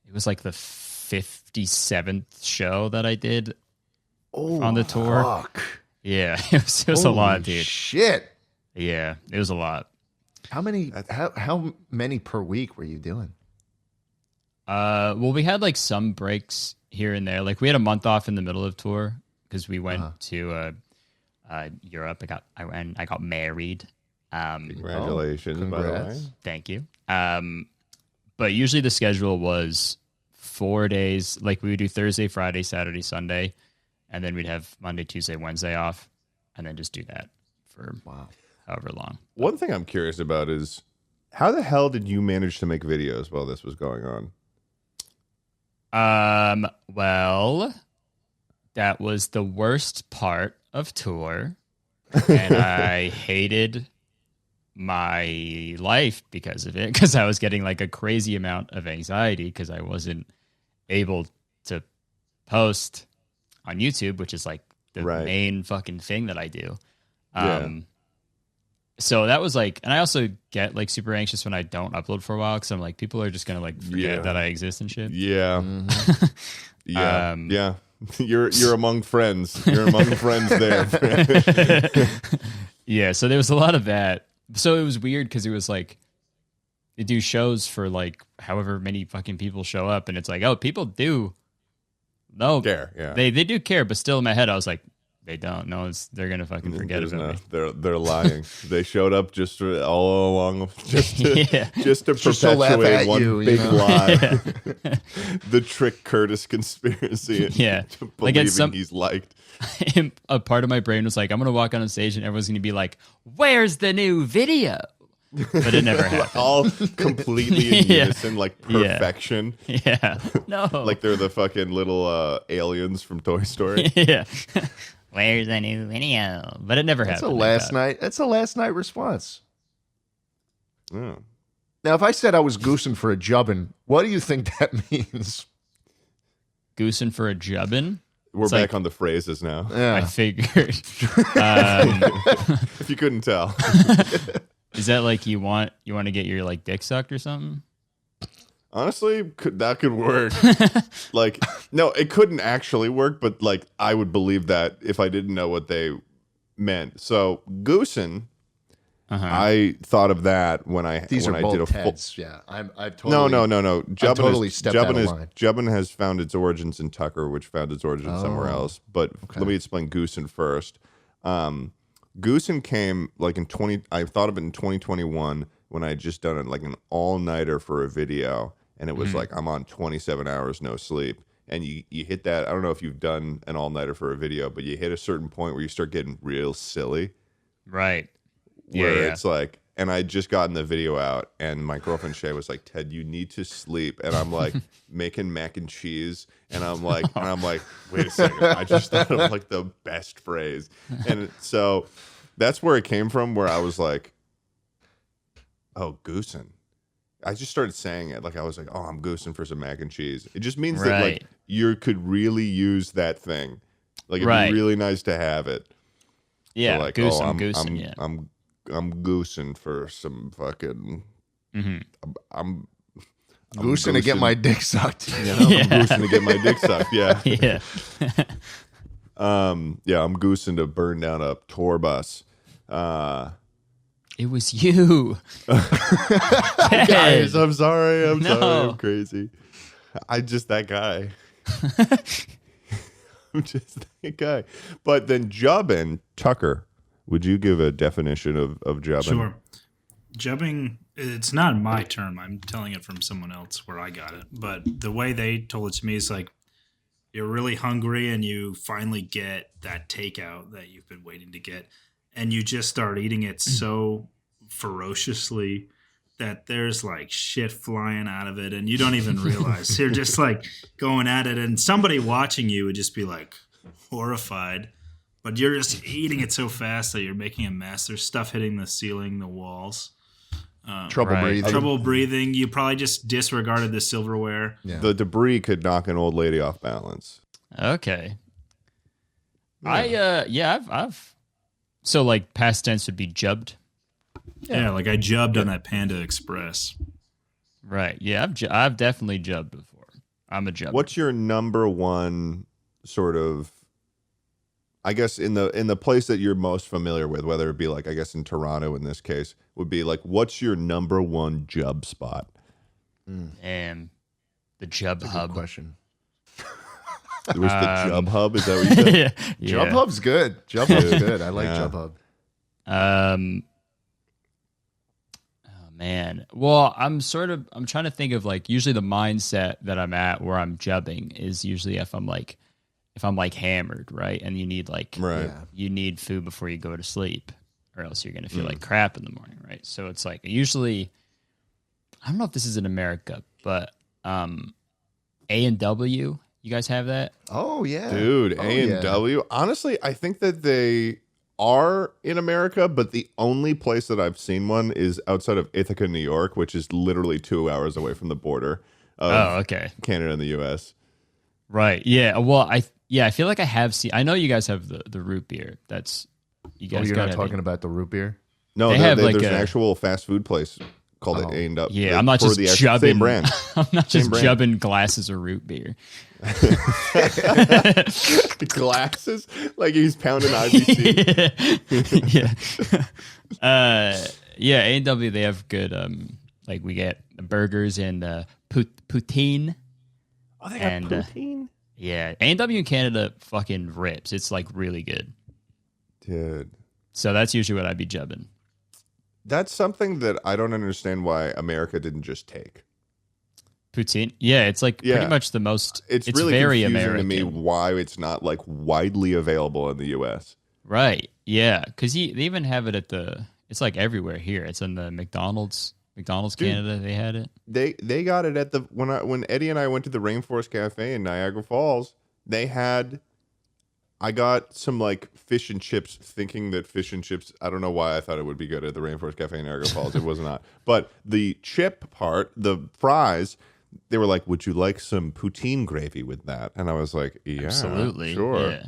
B: the 57th show that I did on the tour.
C: Fuck.
B: Yeah, it was a lot, dude.
C: Shit.
B: Yeah, it was a lot.
C: How many per week were you doing?
B: Well, we had like some breaks here and there. Like we had a month off in the middle of tour because we went to Europe. I got married.
A: Congratulations, by the way.
B: Thank you. But usually the schedule was 4 days. Like we would do Thursday, Friday, Saturday, Sunday, and then we'd have Monday, Tuesday, Wednesday off, and then just do that for however long.
A: One thing I'm curious about is how the hell did you manage to make videos while this was going on?
B: Well, that was the worst part of tour, and I hated my life because of it, because I was getting like a crazy amount of anxiety because I wasn't able to post on YouTube, which is like the main fucking thing that I do. So that was like, and I also get like super anxious when I don't upload for a while because I'm like, people are just gonna like forget that I exist and shit.
A: Yeah, yeah. You're among friends. You're among friends there.
B: Yeah. So there was a lot of that. So it was weird because it was like they do shows for like however many fucking people show up, and it's like, oh, people do
A: care. Yeah,
B: they do care, but still in my head I was like, they don't. No, they're gonna fucking forget about me.
A: They're lying. They showed up just all along, just to perpetuate one big lie. The trick Kurtis conspiracy.
B: Yeah,
A: believing he's liked.
B: A part of my brain was like, I'm gonna walk on stage and everyone's gonna be like, "Where's the new video?" But it never happened.
A: All completely in unison, like perfection.
B: Yeah. No.
A: Like they're the fucking little aliens from Toy Story.
B: Yeah. Where's the new video? But it never happened.
C: That's a last night response.
A: Oh.
C: Now, if I said I was goosing for a jubbin, what do you think that means?
B: Goosing for a jubbin?
A: We're back on the phrases now.
C: Yeah.
B: I figured.
A: If you couldn't tell.
B: Is that like you want to get your like dick sucked or something?
A: Honestly, that could work. Like, no, it couldn't actually work, but like I would believe that if I didn't know what they meant. So goosing, I thought of that when I
C: did a
A: full.
C: Yeah, I've totally
A: No.
C: Totally stepped out of line.
A: Jubbin has found its origins in Tucker, which found its origins somewhere else. But let me explain goosing first. Goosing came like I thought of it in 2021 when I had just done it like an all-nighter for a video. And it was like, I'm on 27 hours, no sleep. And you hit that. I don't know if you've done an all-nighter for a video, but you hit a certain point where you start getting real silly.
B: Right.
A: Where it's like, and I just gotten the video out, and my girlfriend Shay was like, Ted, you need to sleep. And I'm like, making mac and cheese. And I'm like, wait a second. I just thought of like the best phrase. And so that's where it came from, where I was like, oh, goosing. I just started saying it like I was like, oh, I'm goosing for some mac and cheese. It just means that like you could really use that thing. Like it'd be really nice to have it.
B: Yeah,
A: so like,
B: goose,
A: I'm
B: goosing.
A: I'm goosing for some fucking. I'm
C: goosing to get my dick sucked.
A: You know? I'm goosing to get my dick sucked. Yeah.
B: Yeah.
A: I'm goosing to burn down a tour bus.
B: It was you.
A: Guys, I'm sorry. I'm crazy. I'm just that guy. I'm just that guy. But then jubbin, Tucker, would you give a definition of jubbin?
D: Sure. Jubbing, it's not my term. I'm telling it from someone else where I got it. But the way they told it to me is like, you're really hungry and you finally get that takeout that you've been waiting to get. And you just start eating it so ferociously that there's like shit flying out of it and you don't even realize. You're just like going at it, and somebody watching you would just be like horrified, but you're just eating it so fast that you're making a mess. There's stuff hitting the ceiling, the walls. Trouble breathing. You probably just disregarded the silverware.
A: Yeah. The debris could knock an old lady off balance.
B: Okay. Yeah. I've so like past tense would be jubbed.
D: Yeah, like I jubbed on that Panda Express.
B: Right. Yeah, I've definitely jubbed before. I'm a jubber.
A: What's your number one sort of, I guess in the place that you're most familiar with, whether it be like, I guess in Toronto in this case, would be like, what's your number one jub spot?
B: And the Jub Hub.
C: Good question.
A: It was the Jub Hub. Is that what you said?
B: Yeah.
C: Jub Hub's good. Jub Hub's good. I like Jub Hub.
B: Man. Well, I'm trying to think of like, usually the mindset that I'm at where I'm jubbing is usually if I'm like hammered, right? And you need you need food before you go to sleep, or else you're going to feel like crap in the morning, right? So it's like usually, I don't know if this is in America, but A&W, you guys have that?
C: Oh yeah.
A: Dude, A&W. Honestly, I think that they are in America, but the only place that I've seen one is outside of Ithaca, New York, which is literally 2 hours away from the border of Canada and the US.
B: Right. Yeah. Well, I feel like I have seen. I know you guys have the root beer. That's you guys.
C: You're not talking about the root beer?
A: No, there's an actual fast food place called it A&W.
B: Yeah, I'm not just jubbing.
A: Same brand.
B: I'm not just jubbing glasses of root beer.
A: Glasses? Like he's pounding IBC.
B: Yeah. A&W, they have good. Like we get burgers and poutine.
A: Oh, they got poutine?
B: Yeah, A&W in Canada fucking rips. It's like really good.
A: Dude.
B: So that's usually what I'd be jubbing.
A: That's something that I don't understand why America didn't just take.
B: Poutine? Yeah, it's like pretty much the most. It's really very
A: confusing
B: American
A: to me why it's not like widely available in the U.S.
B: Right? Yeah, because they even have it at it's like everywhere here. It's in the McDonald's Canada. They had it.
A: They got it at when Eddie and I went to the Rainforest Cafe in Niagara Falls. They had. I got some like fish and chips, thinking that fish and chips, I don't know why I thought it would be good at the Rainforest Cafe in Niagara Falls. It was not. But the chip part, the fries, they were like, would you like some poutine gravy with that? And I was like, yeah,
B: absolutely.
A: Sure.
B: Yeah.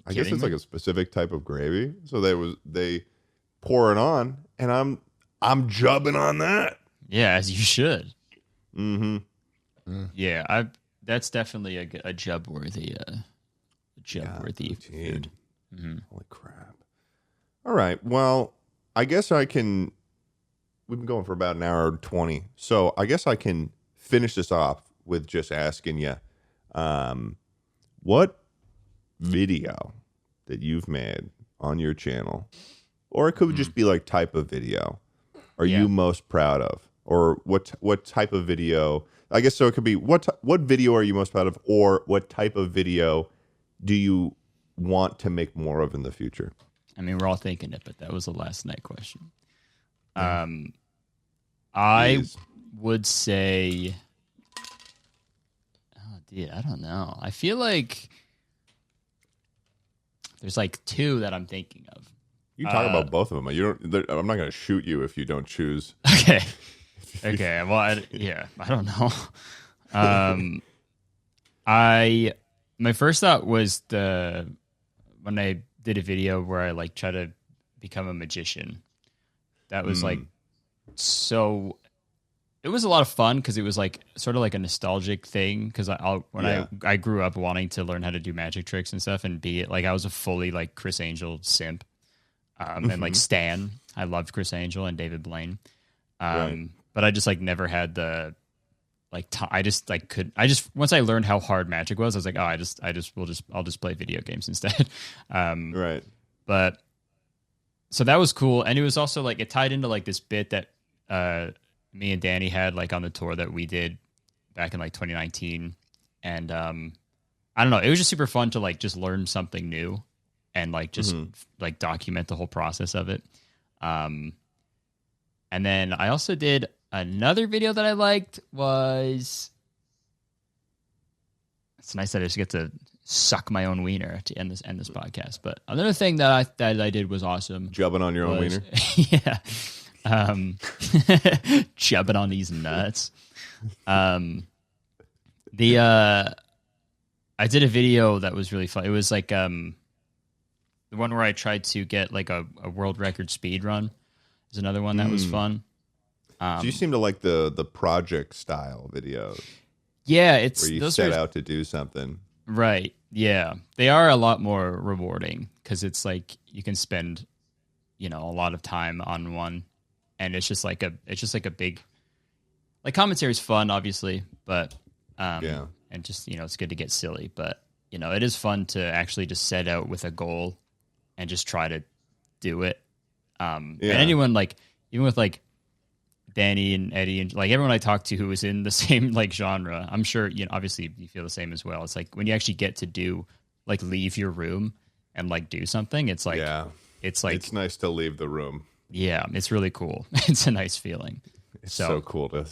A: I guess it's like a specific type of gravy. So they pour it on, and I'm jubbing on that.
B: Yeah, as you should.
A: Mm-hmm.
B: Yeah, that's definitely a jub worthy food. Mm-hmm.
A: Holy crap. All right. Well, I guess we've been going for about an hour and 20. So I guess I can finish this off with just asking you, what video that you've made on your channel, or it could just be like type of video, are you most proud of? Or what type of video? I guess so it could be what video are you most proud of, or what type of video do you want to make more of in the future?
B: I mean, we're all thinking it, but that was a last night question. I would say, I don't know. I feel like there's like two that I'm thinking of.
A: You talk about both of them. I'm not going to shoot you if you don't choose.
B: Okay. Okay. Well, I don't know. My first thought was when I did a video where I like try to become a magician. That was like so. It was a lot of fun because it was like sort of like a nostalgic thing. Because I grew up wanting to learn how to do magic tricks and stuff, and I was a fully like Chris Angel simp, and like Stan. I loved Chris Angel and David Blaine, but I just like never had the. Like once I learned how hard magic was, I was like, I'll just play video games instead.
A: Right.
B: But so that was cool. And it was also like, it tied into like this bit that, me and Danny had like on the tour that we did back in like 2019. And, I don't know, it was just super fun to like, just learn something new and like, just like document the whole process of it. And then I also did, Another video that I liked was... It's nice that I just get to suck my own wiener to end this podcast. But another thing that I did was awesome.
A: Jubbing on your own wiener?
B: Yeah. Jubbing on these nuts. I did a video that was really fun. It was like the one where I tried to get like a world record speed run. Is another one that was fun.
A: So you seem to like the project style videos.
B: Yeah, it's
A: where you set out to do something.
B: Right. Yeah, they are a lot more rewarding because it's like you can spend, a lot of time on one, and it's just like a big, like, commentary is fun, obviously, but and just it's good to get silly, but it is fun to actually just set out with a goal and just try to do it. And anyone, like, even with like Danny and Eddie and like everyone I talked to who was in the same like genre, I'm sure obviously you feel the same as well. It's like when you actually get to leave your room and like do something, it's like it's nice to leave the room. Yeah, it's really cool. It's a nice feeling.
A: It's so cool to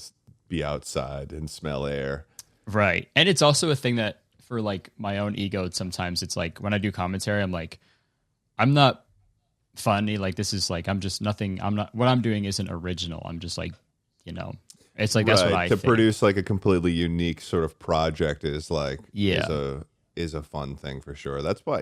A: be outside and smell air.
B: Right. And it's also a thing that for like my own ego, sometimes it's like when I do commentary, I'm like, I'm not funny, like this is like what I'm doing isn't original. I'm just like, it's like that's what I think.
A: Produce like a completely unique sort of project is like is a fun thing for sure. That's why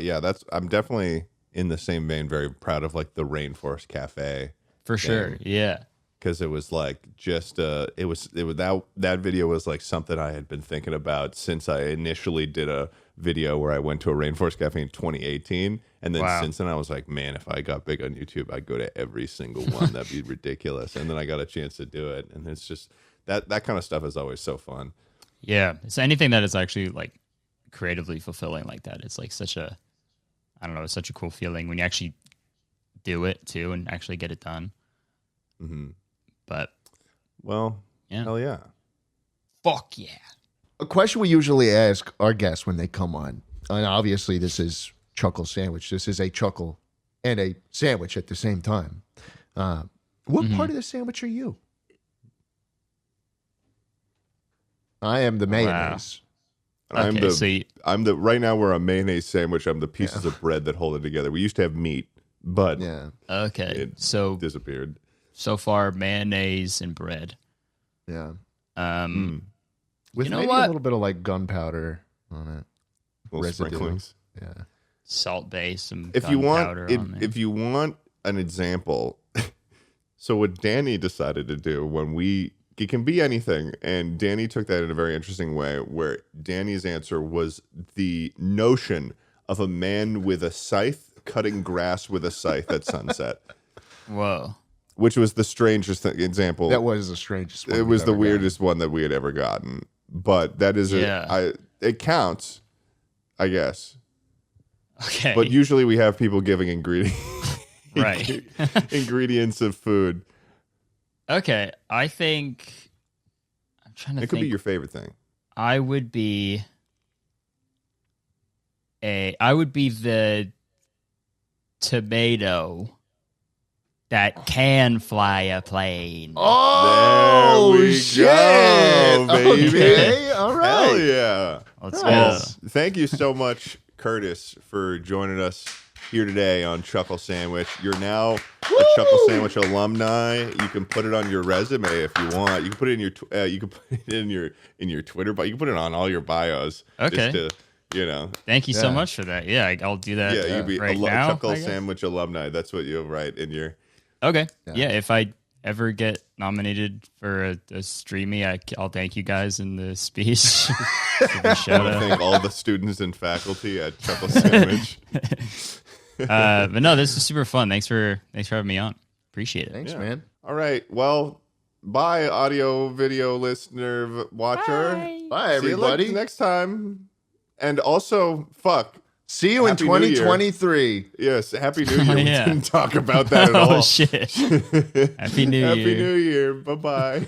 A: I'm definitely in the same vein very proud of like the Rainforest Cafe
B: for sure. Yeah,
A: because it was like just that video was like something I had been thinking about since I initially did a video where I went to a Rainforest Cafe in 2018. And then since then I was like, man, if I got big on YouTube, I'd go to every single one. That'd be ridiculous. And then I got a chance to do it. And it's just that kind of stuff is always so fun.
B: Yeah. It's anything that is actually like creatively fulfilling like that. It's like it's such a cool feeling when you actually do it too and actually get it done.
A: Mm-hmm.
B: But
A: hell yeah.
B: Fuck yeah.
C: A question we usually ask our guests when they come on, and obviously this is Chuckle Sandwich. This is a chuckle and a sandwich at the same time. What part of the sandwich are you? I am the mayonnaise.
A: Wow. I'm the right now we're a mayonnaise sandwich. I'm the pieces of bread that hold it together. We used to have meat, but
B: it
A: disappeared.
B: So far, mayonnaise and bread.
C: Yeah.
B: With
C: maybe a little bit of like gunpowder on it.
A: Little sprinklings.
C: Yeah.
B: Salt base, some
A: if you want an example, so what Danny decided to do it can be anything, and Danny took that in a very interesting way, where Danny's answer was the notion of a man with a scythe cutting grass with a scythe at sunset.
B: Whoa.
A: Which was the strangest example.
C: That was the strangest one.
A: It was the weirdest one that we had ever gotten. But that is it counts, I guess.
B: Okay.
A: But usually we have people giving ingredients of food.
B: Okay. I think I'm trying to think.
A: It could be your favorite thing.
B: I would be the tomato that can fly a plane.
C: Oh,
A: there we
C: shit.
A: Go, baby.
C: Okay, all right.
A: Hell yeah.
B: Let's go.
A: Thank you so much, Kurtis, for joining us here today on Chuckle Sandwich. You're now a Chuckle Sandwich alumni. You can put it on your resume if you want. You can put it in your in your Twitter, but you can put it on all your bios.
B: Okay.
A: Just to,
B: Thank you so much for that. Yeah, I'll do that.
A: Yeah, you'd be
B: right
A: a
B: now,
A: Chuckle Sandwich alumni. That's what you'll write in your.
B: Okay. Yeah, if I ever get nominated for a streamy, I'll thank you guys in the speech.
A: I want to thank all the students and faculty at Chuckle Sandwich.
B: But no, this is super fun. Thanks for having me on. Appreciate it.
C: Thanks, man.
A: All right. Well, bye, audio, video listener, watcher.
C: Bye everybody.
A: See you next time. And also,
C: see you in 2023.
A: Yes, Happy New Year. We didn't talk about that at all.
B: Oh, shit. Happy New Year.
A: Happy New Year. Bye-bye.